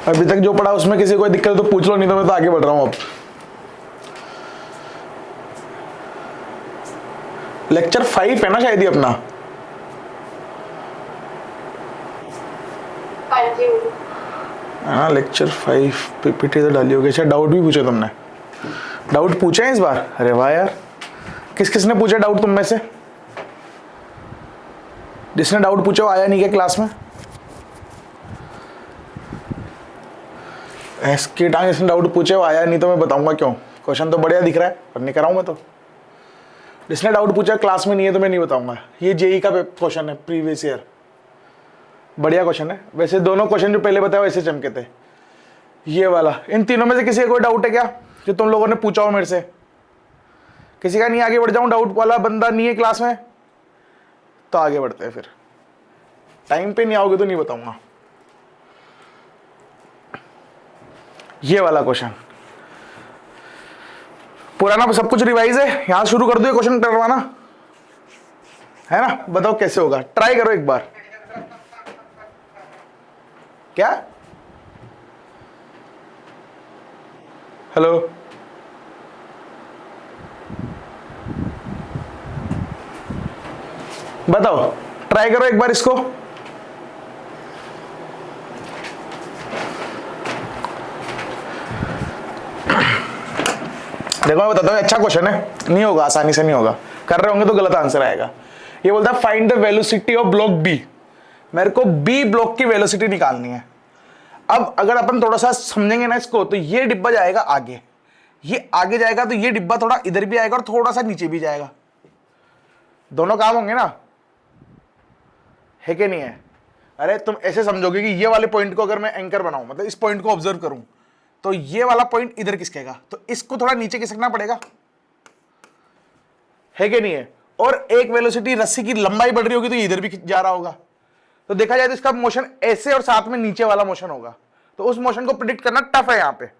अभी तक जो पढ़ा उसमें किसी कोई दिक्कत तो पूछ लो, नहीं तो मैं तो आगे बढ़ रहा हूँ अब। लेक्चर 5 है ना शायद ही अपना। हाँ लेक्चर 5 पीपीटी तो डाली होगी। अच्छा डाउट भी पूछे तुमने? डाउट पूछे हैं इस बार? अरे वाह यार, किस किसने पूछे डाउट तुम में से? जिसने डाउट पूछा वो आया नहीं क्या क्लास में? इसके टाइम जिसने डाउट पूछे वो आया नहीं तो मैं बताऊंगा क्यों। क्वेश्चन तो बढ़िया दिख रहा है पर नहीं कराऊं मैं तो। जिसने डाउट पूछा क्लास में नहीं है तो मैं नहीं बताऊंगा। ये जेई का क्वेश्चन है, प्रीवियस ईयर, बढ़िया क्वेश्चन है। वैसे दोनों क्वेश्चन जो पहले बताए वैसे चमके थे। ये वाला, इन तीनों में से किसी का कोई डाउट है क्या जो तुम लोगों ने पूछा हो मेरे से? किसी का नहीं? आगे बढ़ जाऊं? डाउट वाला बंदा नहीं है क्लास में तो आगे बढ़ते हैं। फिर टाइम पे नहीं आओगे तो नहीं बताऊंगा। ये वाला क्वेश्चन पुराना सब कुछ रिवाइज है, यहां शुरू कर दो क्वेश्चन करवाना है ना। बताओ कैसे होगा, ट्राई करो एक बार। क्या? हेलो, बताओ, ट्राई करो एक बार इसको। देखो मैं बताता हूँ, अच्छा क्वेश्चन है, नहीं होगा, आसानी से नहीं होगा। कर रहे होंगे तो गलत आंसर आएगा। ये बोलता है find the velocity of block B. मेरे को बी ब्लॉक की वेलोसिटी निकालनी है। अब अगर अपन थोड़ा सा समझेंगे ना इसको, तो ये डिब्बा जाएगा आगे, ये आगे जाएगा तो ये डिब्बा थोड़ा इधर भी आएगा और थोड़ा सा नीचे भी जाएगा। दोनों काम होंगे ना, है कि नहीं है? अरे तुम ऐसे समझोगे कि ये वाले पॉइंट को अगर मैं एंकर बनाऊं, मतलब इस पॉइंट को ऑब्जर्व करूं, तो ये वाला पॉइंट इधर खिसकेगा, तो इसको थोड़ा नीचे खिसकना पड़ेगा, है कि नहीं है? और एक वेलोसिटी रस्सी की लंबाई बढ़ रही होगी तो ये इधर भी जा रहा होगा। तो देखा जाए तो इसका मोशन ऐसे और साथ में नीचे वाला मोशन होगा। तो उस मोशन को प्रिडिक्ट करना टफ है यहां पे,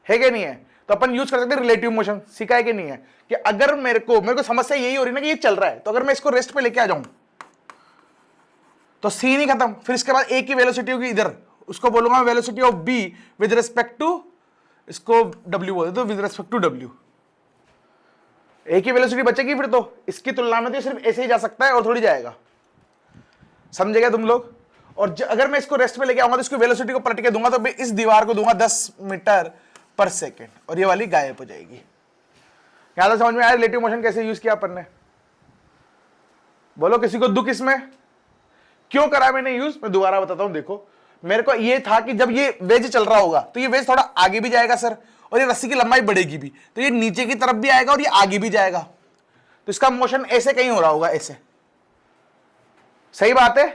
है कि नहीं है? तो अपन यूज कर सकते हैं रिलेटिव मोशन। सीखा है कि नहीं है? कि अगर मेरे को समस्या यही हो रही है ना कि ये चल रहा है, तो अगर मैं इसको रेस्ट पे लेके आ जाऊं तो सीन ही खत्म। फिर इसके बाद ए की वेलोसिटी होगी इधर, उसको बोलूंगा velocity of B with respect to, इसको डब्ल्यू बोल दो, with respect to W. A की वेलोसिटी बचेगी फिर तो इसकी तुलना में तो सिर्फ ऐसे ही जा सकता है और थोड़ी जाएगा। समझेगा तुम लोग? और अगर मैं इसको रेस्ट पे लेके आऊंगा तो इसको वेलोसिटी को पलट के दूंगा, तो मैं इस दीवार को दूंगा 10 मीटर पर सेकेंड और ये वाली गायब हो जाएगी। यहां तक समझ में आया रिलेटिव मोशन कैसे यूज किया अपन ने? बोलो किसी को दुख इसमें? क्यों करा मैंने यूज, मैं दोबारा बताता हूं। देखो मेरे को ये था कि जब ये वेज चल रहा होगा तो ये वेज थोड़ा आगे भी जाएगा सर, और ये रस्सी की लंबाई बढ़ेगी भी, तो ये नीचे की तरफ भी आएगा और ये आगे भी जाएगा। तो इसका मोशन ऐसे कहीं हो रहा होगा, ऐसे। सही बात है?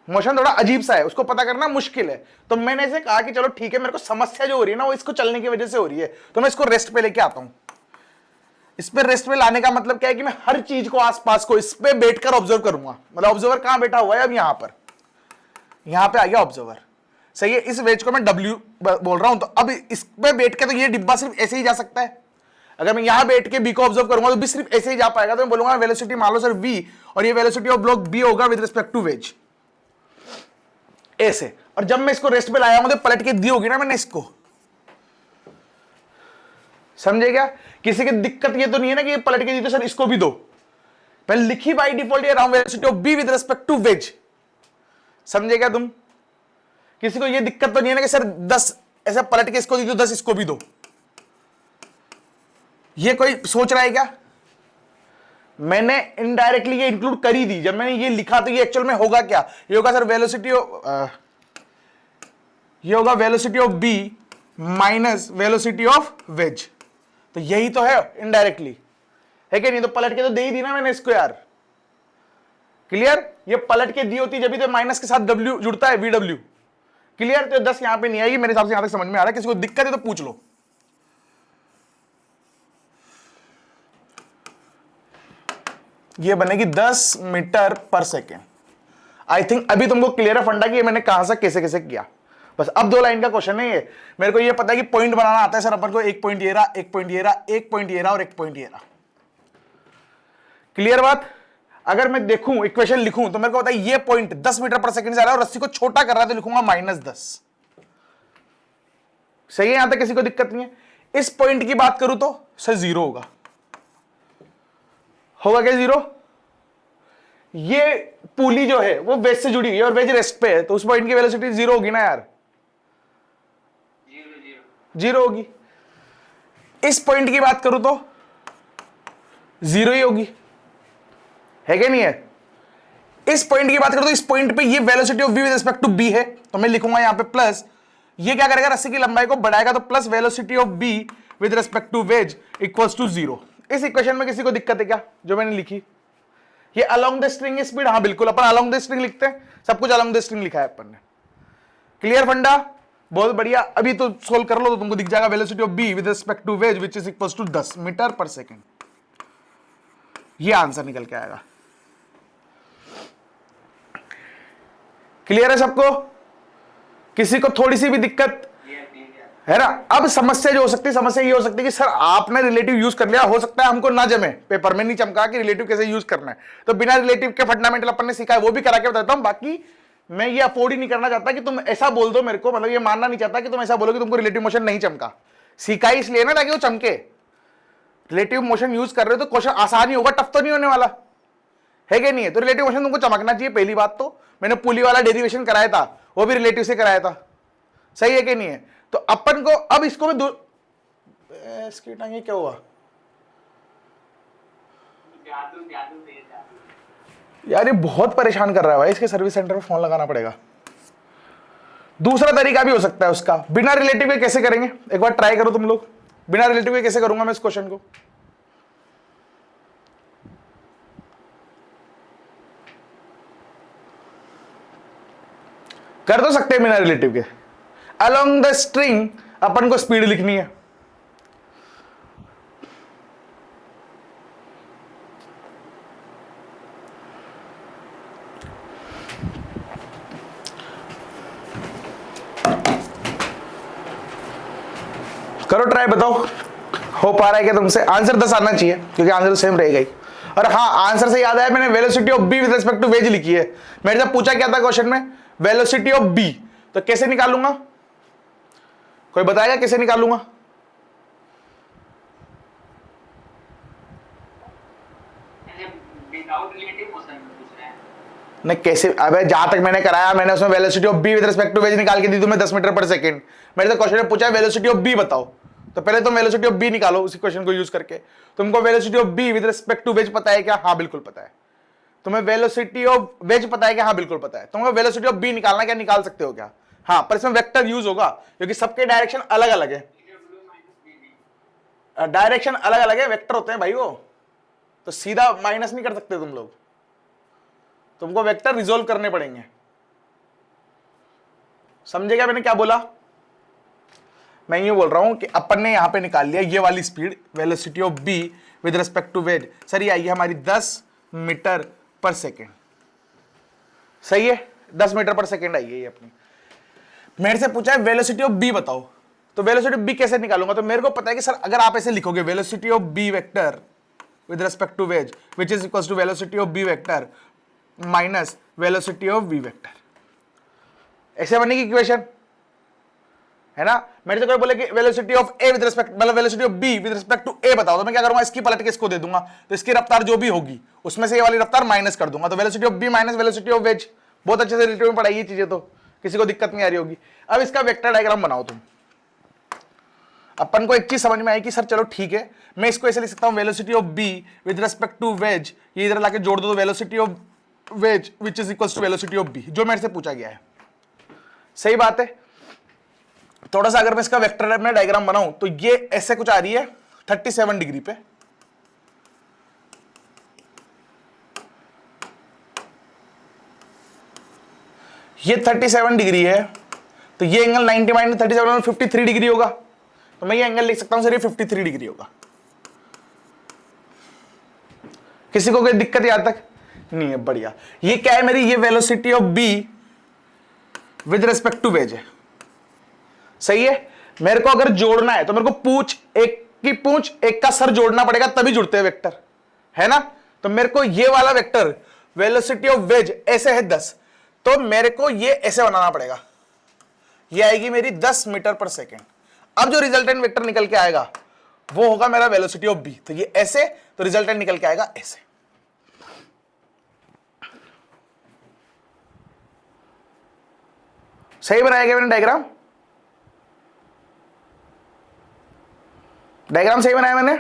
मोशन थोड़ा अजीब सा है, उसको पता करना मुश्किल है। तो मैंने ऐसे कहा कि चलो ठीक है, मेरे को समस्या जो हो रही है ना वो इसको चलने की वजह से हो रही है, तो मैं इसको रेस्ट पे लेके आता हूं। इस पे रेस्ट पे लाने का मतलब क्या है कि मैं हर चीज को आसपास को इस पे बैठकर ऑब्जर्व करूंगा। मतलब ऑब्जर्वर कहां बैठा हुआ है? अब यहां पर, यहां पे आ गया ऑब्जर्वर। सही है, इस वेज को मैं डब्ल्यू बोल रहा हूं, तो अब इस पे बैठ के तो ये डिब्बा सिर्फ ऐसे ही जा सकता है। अगर मैं यहां बैठ के बी को ऑब्जर्व करूंगा तो बी सिर्फ ऐसे ही जा पाएगा। तो मैं बोलूंगा वेलोसिटी मान लो सर वी, और ये वेलोसिटी ऑफ ब्लॉक बी होगा विद रिस्पेक्ट टू वेज, ऐसे। और जब मैं इसको रेस्ट पे लाया हूं तो पलट के दी होगी ना मैंने इसको। समझे क्या? किसी की दिक्कत ये तो नहीं है ना कि ये पलट के दी तो सर इसको भी दो। पहले लिखी बाई डिफॉल्ट ये velocity of B with respect to wedge. समझे क्या तुम? किसी को ये दिक्कत तो नहीं है ना कि सर 10 ऐसे पलट के इसको दी तो 10 इसको भी दो। ये कोई सोच रहा है क्या? मैंने इनडायरेक्टली ये इंक्लूड करी दी। जब मैंने ये लिखा तो ये एक्चुअल में होगा क्या? ये होगा सर वेलोसिटी ये होगा velocity of B minus velocity of wedge. तो यही तो है इनडायरेक्टली, है कि नहीं? तो पलट के तो दे ही दी ना मैंने इसको यार। क्लियर? ये पलट के दी होती जब भी तो माइनस के साथ डब्ल्यू जुड़ता है, वी डब्ल्यू। क्लियर? तो 10 यहां पे नहीं आएगी मेरे हिसाब से। यहां तक समझ में आ रहा है? किसी को दिक्कत है तो पूछ लो। ये बनेगी 10 metre per second. I think अभी तुमको क्लियर है फंडा कि ये मैंने कहां से कैसे कैसे किया। बस अब 2 लाइन का क्वेश्चन है ये। मेरे को ये पता है कि पॉइंट बनाना आता है सर अपन को। एक पॉइंट ये रहा, एक पॉइंट ये रहा, एक पॉइंट ये रहा और एक पॉइंट ये रहा। क्लियर बात? अगर मैं देखूं इक्वेशन लिखूं तो मेरे को पता है ये पॉइंट 10 मीटर पर सेकंड से आ रहा है और रस्सी को छोटा कर रहा है तो लिखूंगा -10। सही है, यहां तक किसी को दिक्कत नहीं है। इस पॉइंट की बात करूं तो सर 0 होगा। होगा क्या 0? ये पुली जो है वो वेज से जुड़ी हुई है और वेज रेस्ट पे है, तो उस पॉइंट की वेलोसिटी 0 होगी ना यार, 0 होगी। इस पॉइंट की बात करूं तो 0 ही होगी, है क्या नहीं है? इस पॉइंट की बात करूं तो इस पॉइंट पे ये velocity of v with respect to b है, तो मैं लिखूंगा यहां पे प्लस, ये क्या करेगा, रस्सी की लंबाई को बढ़ाएगा, तो plus velocity of b with respect to wedge equals to 0। इस इक्वेशन में किसी को दिक्कत है क्या जो मैंने लिखी? ये अलोंग द स्ट्रिंग स्पीड, हाँ बिल्कुल, अपन अलोंग द स्ट्रिंग लिखते हैं, सब कुछ अलोंग द स्ट्रिंग लिखा है अपन ने। क्लियर फंडा? बहुत बढ़िया। अभी तो सोल्व कर लो तो तुमको दिख जाएगा velocity of b with respect to wedge which is equals to 10 metre per second. ये आंसर निकल के आएगा। क्लियर है सबको? किसी को थोड़ी सी भी दिक्कत है ना? अब समस्या जो हो सकती है, समस्या ये हो सकती है कि सर आपने रिलेटिव यूज कर लिया, हो सकता है हमको ना जमे, पेपर में नहीं चमका कि रिलेटिव कैसे यूज करना है, तो बिना रिलेटिव के फंडामेंटल अपन ने सीखा है वो भी करा के बताता हूं। बाकी मैं ये अफोर्ड ही नहीं करना चाहता कि तुम ऐसा बोल दो मेरे को, मतलब ये मानना नहीं चाहता कि तुम ऐसा बोलो कि तुमको रिलेटिव मोशन नहीं चमका। सीखा ही इसलिए ना ताकि वो चमके। रिलेटिव मोशन यूज कर रहे हो तो क्वेश्चन आसान ही होगा, टफ तो नहीं होने वाला, है कि नहीं है? तो रिलेटिव मोशन तुमको चमकना चाहिए। पहली बात तो मैंने पुली वाला डेरिवेशन कराया था, वो भी रिलेटिव से कराया था, सही है कि नहीं है? तो अपन को अब इसको मैं इसकी टांगे क्या हुआ यार, ये बहुत परेशान कर रहा है भाई, इसके सर्विस सेंटर में फोन लगाना पड़ेगा। दूसरा तरीका भी हो सकता है उसका, बिना रिलेटिव के कैसे करेंगे, एक बार ट्राई करो तुम लोग। बिना रिलेटिव के कैसे करूंगा मैं इस क्वेश्चन को? कर तो सकते हैं बिना रिलेटिव के। अलोंग द स्ट्रिंग अपन को स्पीड लिखनी है, करो ट्राई, बताओ हो पा रहा है क्या तुमसे? आंसर 10 आना चाहिए क्योंकि आंसर तो सेम रहेगा ही। और हाँ, आंसर से याद आया, मैंने velocity of b with respect to wedge लिखी है। मेरे से पूछा क्या था क्वेश्चन में, वेलोसिटी ऑफ b, तो कैसे निकालूंगा? कोई बताएगा कैसे निकालूंगा? नहीं कैसे, अबे जहां तक मैंने कराया मैंने उसमें velocity of b with respect to wedge निकाल के दी तुम्हें 10 मीटर पर सेकंड। मेरे से क्वेश्चन में पूछा है वेलोसिटी ऑफ b बताओ, तो पहले तुम वेलोसिटी ऑफ b निकालो उसी क्वेश्चन को यूज करके। तुमको velocity of b with respect to wedge पता है क्या? हाँ बिल्कुल पता है। तुम्हें वेलोसिटी ऑफ वेज पता है क्या? हाँ बिल्कुल पता है। तुमको वेलोसिटी ऑफ b निकालना, क्या निकाल सकते हो क्या? हाँ, पर इसमें वेक्टर यूज होगा क्योंकि सबके डायरेक्शन अलग अलग है, डायरेक्शन अलग अलग है, वेक्टर होते हैं भाई वो, तो सीधा माइनस नहीं कर सकते तुम लोग, तुमको वेक्टर रिजोल्व करने पड़ेंगे। समझेगा मैंने क्या बोला? मैं ये बोल रहा हूं कि अपन ने यहां पे निकाल लिया ये वाली speed, velocity of b with respect to wedge. Sir ये आई है हमारी 10 मीटर पर सेकेंड, सही है, 10 मीटर पर सेकेंड आई है ये अपनी। मेरे से पूछा है वेलोसिटी ऑफ b बताओ, तो वेलोसिटी ऑफ b कैसे निकालूंगा? तो मेरे को पता है कि सर अगर आप ऐसे लिखोगे velocity of b vector with respect to wedge which is equal to velocity of b vector minus velocity of v vector, ऐसे बनेगी इक्वेशन, है ना? मेरे से कोई बोले कि velocity of a with respect, मतलब velocity of b with respect to a बताओ, तो मैं क्या करूंगा, इसकी पलट के इसको दे दूंगा, तो इसकी रफ्तार जो भी होगी उसमें से ये वाली रफ्तार माइनस कर दूंगा, तो velocity of b minus velocity of veg. बहुत अच्छे से रिलेटिव में पढ़ाई ये चीजें, तो किसी को दिक्कत नहीं आ रही होगी। अब इसका वेक्टर डायग्राम बनाओ तुम। अपन को एक चीज समझ में आई कि सर चलो ठीक है, मैं इसको ऐसे लिख सकता हूं, velocity of b with respect to wedge, ये इधर लाके जोड़ दो तो velocity of wedge which is equal to velocity of b, जो मेरे से पूछा गया है। सही बात है। थोड़ा सा अगर मैं इसका वेक्टर में डायग्राम बनाऊं तो ये ऐसे कुछ आ रही है 37 डिग्री पे, ये 37 डिग्री है, तो ये एंगल 90 माइनस 37 53 डिग्री होगा, तो मैं ये एंगल लिख सकता हूं सर ये 53 डिग्री होगा। किसी को कोई दिक्कत यहां तक नहीं है? बढ़िया। ये क्या है मेरी, ये velocity of b with respect to wedge है, सही है। मेरे को अगर जोड़ना है तो मेरे को पूंछ एक की पूंछ एक का सर जोड़ना पड़ेगा, तभी जुड़ते हैं वेक्टर, है ना? तो मेरे को ये वाला वेक्टर वेलोसिटी ऑफ वेज ऐसे है 10, तो मेरे को ये ऐसे बनाना पड़ेगा, ये आएगी मेरी 10 मीटर पर सेकेंड। अब जो रिजल्टेंट वेक्टर निकल के आएगा वो होगा मेरा वेलोसिटी ऑफ बी। तो ये ऐसे, तो रिजल्टेंट निकल के आएगा ऐसे। सही बनाया गया मैंने डायग्राम? डायग्राम सही बनाया मैंने?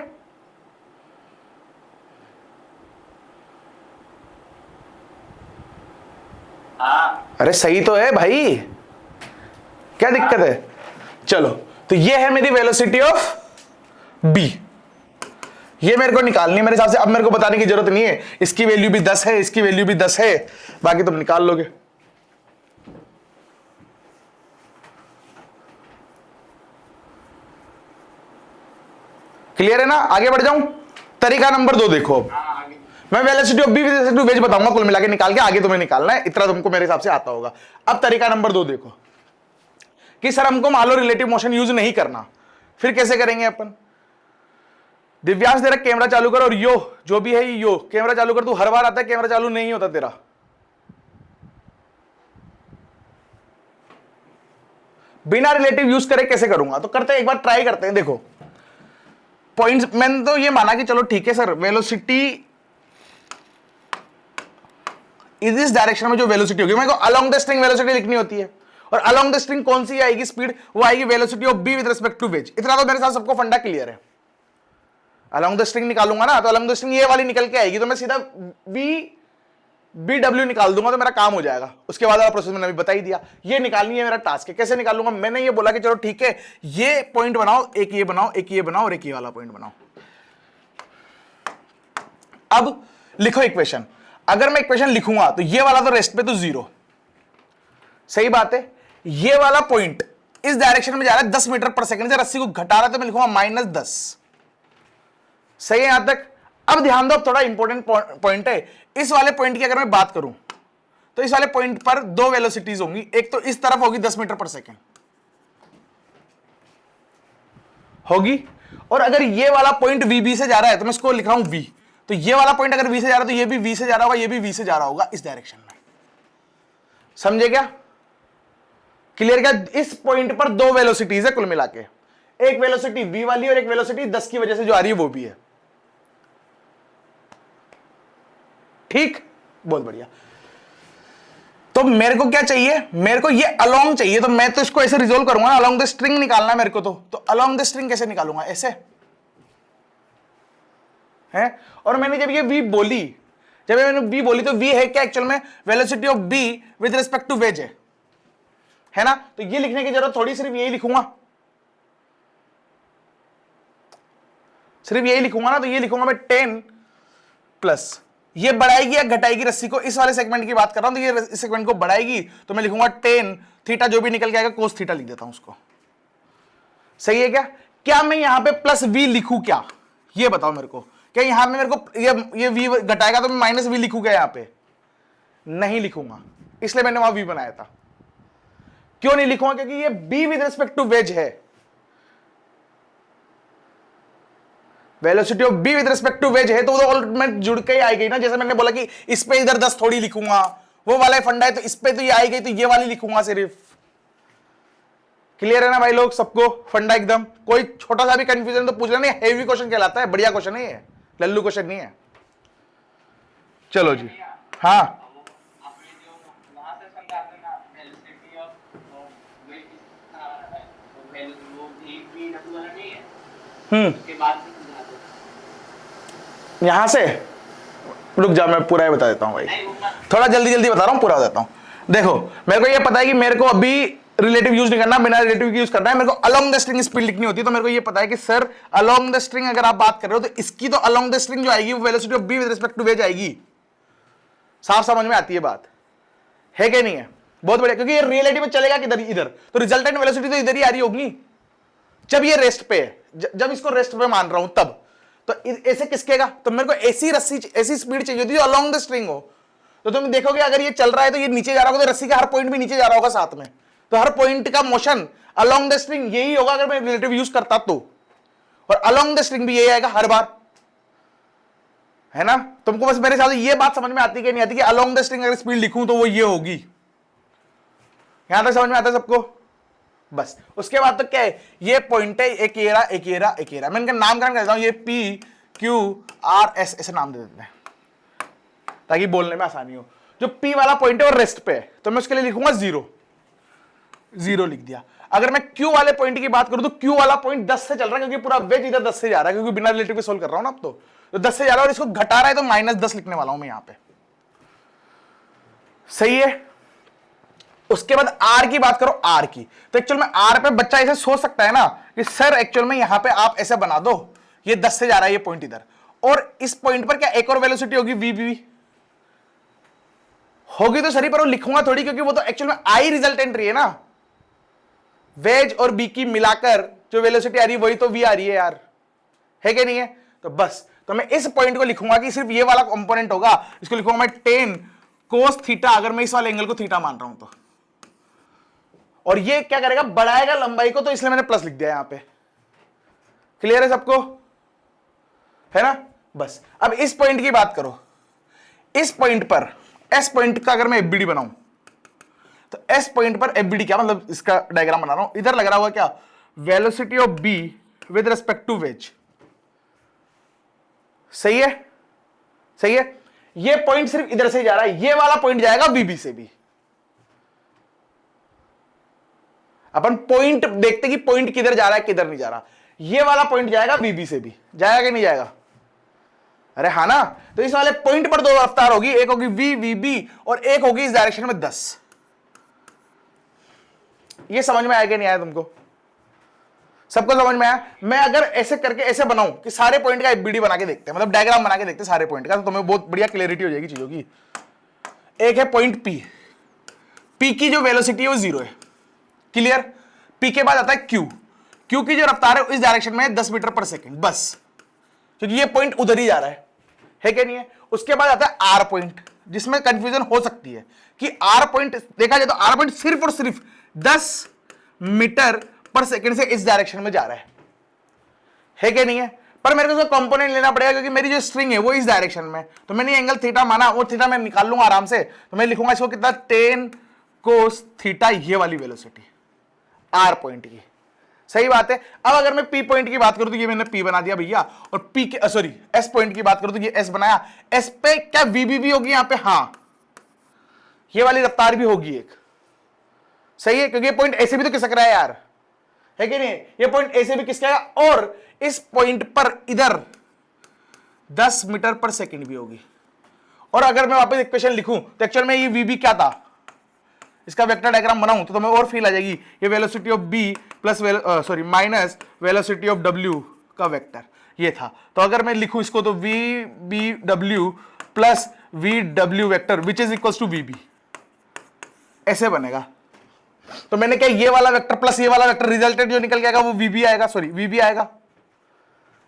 अरे सही तो है भाई, क्या दिक्कत है? चलो, तो ये है मेरी वेलोसिटी ऑफ बी, ये मेरे को निकालनी है मेरे हिसाब से। अब मेरे को बताने की जरूरत नहीं है, इसकी वैल्यू भी 10 है, इसकी वैल्यू भी 10 है, बाकी तुम निकाल लोगे। क्लियर है ना? आगे बढ़ जाऊं? तरीका नंबर 2 देखो। अब मैं velocity of B with respect to wedge बताऊंगा, कुल मिला के निकाल के आगे तुम्हें निकालना है, इतना तुमको मेरे हिसाब से आता होगा। अब तरीका नंबर 2 देखो कि सर हमको मान लो रिलेटिव मोशन यूज नहीं करना, फिर कैसे करेंगे अपन? दिव्यांश तेरा कैमरा चालू कर, और यो जो भी है यो कैमरा चालू कर। तू हर बार आता है कैमरा चालू नहीं होता तेरा। बिना रिलेटिव यूज करे कैसे करूंगा? तो करते हैं, एक बार ट्राई करते हैं। देखो पॉइंट्स, मैंने तो ये माना कि चलो ठीक है सर, वेलोसिटी इस डायरेक्शन में जो वेलोसिटी होगी, मेरे को अलोंग द स्ट्रिंग वेलोसिटी लिखनी होती है, और अलोंग द स्ट्रिंग कौन सी आएगी स्पीड? वो आएगी velocity of B with respect to wedge. इतना तो मेरे साथ सबको फंडा क्लियर है। अलोंग द स्ट्रिंग निकालूंगा ना, तो अलोंग द स्ट्रिंग ये वाली निकल के आएगी, तो मैं सीधा बी डब्ल्यू निकाल दूंगा, तो मेरा काम हो जाएगा। उसके बाद वाला प्रोसेस मैंने अभी बता ही दिया। ये निकालनी है, मेरा टास्क है। कैसे निकालूंगा? मैंने ये बोला कि चलो ठीक है, ये पॉइंट बनाओ, एक ये बनाओ, एक ये बनाओ, और एक ये वाला पॉइंट बनाओ। अब लिखो इक्वेशन। अगर मैं इक्वेशन लिखूंगा तो ये वाला तो रेस्ट पे तो 0, सही बात है। ये वाला पॉइंट इस डायरेक्शन में जा रहा है 10 मीटर पर सेकंड से, रस्सी को घटा रहा है, तो मैं लिखूंगा -10। सही है यहां तक? अब ध्यान दो, अब थोड़ा इंपॉर्टेंट पॉइंट है। इस वाले पॉइंट की अगर मैं बात करूं तो इस वाले पॉइंट पर 2 वेलोसिटीज होंगी। एक तो इस तरफ होगी 10 मीटर पर सेकंड होगी, और अगर ये वाला पॉइंट VB से जा रहा है तो मैं इसको लिख रहा हूं V। तो ये वाला पॉइंट अगर V से जा रहा है तो ये भी V से जा रहा होगा, ये भी V से जा रहा होगा इस डायरेक्शन में। समझे क्या? क्लियर क्या? इस पॉइंट पर 2 वेलोसिटीज है कुल मिला के, एक वेलोसिटी V वाली और एक वेलोसिटी 10 की वजह से जो आ रही है वो भी है। ठीक, बहुत बढ़िया। तो मेरे को क्या चाहिए? मेरे को ये अलोंग चाहिए, तो मैं तो इसको ऐसे रिजोल्व करूंगा ना, अलोंग द स्ट्रिंग निकालना है मेरे को। तो अलोंग द स्ट्रिंग कैसे निकालूंगा? ऐसे है। और मैंने जब ये V बोली, जब मैंने V बोली, तो V है क्या एक्चुअल में? Velocity of B with respect to wedge है ना। तो ये लिखने की जरूरत थोड़ी, सिर्फ यही लिखूंगा, सिर्फ यही लिखूंगा ना। तो ये लिखूंगा मैं 10 प्लस, ये बढ़ाएगी या घटाएगी रस्सी को? इस वाले सेगमेंट की बात कर रहा हूं, तो ये इस सेगमेंट को बढ़ाएगी, तो मैं लिखूंगा 10 थीटा, जो भी निकल के आएगा कोस थीटा लिख देता हूं उसको। सही है क्या? क्या मैं यहां पे प्लस V लिखूं क्या? ये बताओ मेरे को। क्या यहां में मेरे को ये V घटाएगा तो मैं -V लिखूंगा? यहां पे नहीं लिखूंगा, इसलिए मैंने वहां V बनाया था। क्यों नहीं लिखूंगा? क्योंकि ये B with respect to wedge है। Velocity of B with respect to wedge है, तो ऑलरेडी जुड़ के ही आई गई ना। जैसे मैंने बोला कि इस पे इधर 10 थोड़ी लिखूंगा, वो वाला फंडा है, तो इस पे तो ये आई गई, तो ये वाली लिखूंगा सिर्फ। क्लियर है ना भाई लोग सबको? फंडा एकदम। कोई छोटा सा भी कंफ्यूजन तो पूछना नहीं, हेवी क्वेश्चन कहलाता है, बढ़िया क्वेश्चन नहीं है, लल्लू क्वेश्चन नहीं है। चलो जी, हाँ यहां से रुक जा, मैं पूरा ही बता देता हूं भाई, थोड़ा जल्दी जल्दी बता रहा हूं, पूरा बता देता हूं। देखो मेरे को ये पता है कि मेरे को अभी रिलेटिव यूज नहीं करना, बिना रिलेटिव यूज करना है। मेरे को अलोंग द स्ट्रिंग स्पीड लिखनी होती है, तो मेरे को ये पता है कि सर अलोंग द स्ट्रिंग अगर आप बात कर रहे हो तो इसकी तो अलोंग द स्ट्रिंग जो आएगी वो velocity of B with respect to wedge आएगी। साफ समझ में आती है बात, है क्या नहीं है? बहुत बढ़िया, क्योंकि ये रिलेटिव में चलेगा किधर? इधर, तो रिजल्टेंट वेलोसिटी तो इधर ही आ रही होगी जब ये रेस्ट पे है। जब इसको रेस्ट पे मान रहा हूं तब तो ऐसे किसकेगा? तो मेरे को ऐसी रस्सी, ऐसी स्पीड चाहिए होती है अलोंग द स्ट्रिंग हो। तो तुम देखोगे अगर ये चल रहा है तो ये नीचे जा रहा होगा, तो रस्सी का हर पॉइंट भी नीचे जा रहा होगा साथ में, तो हर पॉइंट का मोशन अलोंग द स्ट्रिंग यही होगा अगर मैं रिलेटिव यूज करता तो। और अलोंग द स्ट्रिंग भी यही आएगा हर बार, है ना। तुमको बस मेरे साथ ये बात समझ में आती कि नहीं आती कि अलोंग द स्ट्रिंग अगर स्पीड लिखूं तो वो ये होगी। यहां तक समझ में आता है सबको? बस उसके बाद तो क्या है, ये पॉइंट है, एक ये रहा, एक ये रहा, एक ये रहा। मैं इनका नामकरण करता हूं, ये पी क्यू आर एस ऐसे नाम दे देते हैं ताकि बोलने में आसानी हो। जो पी वाला पॉइंट है वो रेस्ट पे है, तो मैं उसके लिए लिखूंगा 0, 0 लिख दिया। अगर मैं क्यू वाले पॉइंट की बात करूं तो क्यू वाला पॉइंट 10 से चल रहा है, क्योंकि पूरा वेज इधर 10 से जा रहा है, क्योंकि बिना रिलेटिव पे सोल्व कर रहा हूं ना अब तो 10 से जा रहा है और इसको घटा रहा है, तो -10 लिखने वाला हूं मैं यहां पे। सही है। उसके बाद आर की बात करो, आर की, तो एक्चुअल में आर पे बच्चा ऐसे सोच सकता है ना कि सर एक्चुअल में यहां पे आप ऐसे बना दो, ये 10 से जा रहा है ये पॉइंट इधर, और इस पॉइंट पर क्या एक और वेलोसिटी होगी वी बी होगी, तो सही पर वो लिखूंगा थोड़ी, क्योंकि वो तो एक्चुअल में आई रिजल्टेंट रही है ना, वेज और बी की मिलाकर जो वेलोसिटी आ रही है वही तो वी आ रही है यार, है कि नहीं है। तो बस तो मैं इस पॉइंट को लिखूंगा कि सिर्फ ये वाला कंपोनेंट होगा, इसको लिखूंगा मैं 10 कोस थीटा, अगर मैं इस वाले एंगल को थीटा मान रहा हूं तो। और ये क्या करेगा, बढ़ाएगा लंबाई को, तो इसलिए मैंने प्लस लिख दिया यहां पे। क्लियर है सबको, है ना। बस अब इस पॉइंट की बात करो, इस पॉइंट पर एस पॉइंट का अगर मैं एफबीडी बनाऊं, तो एस पॉइंट पर एफबीडी क्या मतलब, इसका डायग्राम बना रहा हूं, इधर लग रहा होगा क्या, velocity of B with respect to wedge. सही है, सही है। ये पॉइंट सिर्फ इधर से जा रहा है, ये वाला पॉइंट जाएगा वीबी से भी। अपन पॉइंट देखते कि पॉइंट किधर जा रहा है किधर नहीं जा रहा, ये वाला पॉइंट जाएगा वीबी से भी, जाएगा कि नहीं जाएगा, अरे हाँ ना। तो इस वाले पॉइंट पर 2 रफ्तार होगी, एक होगी वी वी बी और एक होगी इस डायरेक्शन में 10। ये समझ में आया कि नहीं आया तुमको, सबको समझ में आया। मैं अगर ऐसे करके ऐसे बनाऊं कि सारे पॉइंट का एफबीडी बना के देखते हैं, मतलब डायग्राम बना के देखते हैं सारे पॉइंट का, तो तुम्हें बहुत बढ़िया क्लैरिटी हो जाएगी चीजों की। एक है पॉइंट पी, पी की जो वेलोसिटी है वो 0 है, क्लियर। पी के बाद आता है क्यू, क्यू की जो रफ्तार है इस डायरेक्शन में 10 मीटर पर सेकेंड, बस, क्योंकि ये पॉइंट उधर ही जा रहा है कि नहीं है। उसके बाद आता है आर पॉइंट, जिसमें कंफ्यूजन हो सकती है कि आर पॉइंट देखा जाए तो आर पॉइंट सिर्फ और सिर्फ 10 मीटर पर सेकेंड से इस डायरेक्शन में जा रहा है कि नहीं है। पर मेरे को उसका कंपोनेंट लेना पड़ेगा, क्योंकि मेरी जो स्ट्रिंग है वो इस डायरेक्शन में, तो मैंने एंगल थीटा माना, वो थीटा मैं निकाल लूंगा आराम से, तो मैं लिखूंगा इसको कितना, 10 कोस थीटा, ये वाली वेलोसिटी आर पॉइंट की। सही बात है। अब अगर मैं पी पॉइंट की बात करूं तो ये मैंने पी बना दिया भैया, और पी के सॉरी एस पॉइंट की बात करूं तो ये एस बनाया, एस पे क्या वीबी भी होगी यहां पे, हाँ ये वाली रफ्तार भी होगी एक, सही है, क्योंकि ये पॉइंट ऐसे भी तो खिसक रहा है यार, है कि नहीं, ये पॉइंट ऐसे भी खिसकेगा, और इस पॉइंट पर इधर 10 मीटर पर सेकेंड भी होगी। और अगर मैं वापस इक्वेशन लिखूं तो एक्चुअल में ये वीबी क्या था, इसका वेक्टर डायग्राम बनाऊं तो तुम्हें और फील आ जाएगी, ये velocity of B plus minus velocity of W का वेक्टर ये था। तो अगर मैं लिखूं इसको तो V B W plus V W vector which is equal to V B, ऐसे बनेगा। तो मैंने क्या, ये वाला वेक्टर प्लस ये वाला वेक्टर, रिजल्टेंट जो निकल के आएगा वो वीबी आएगा, सॉरी वीबी आएगा,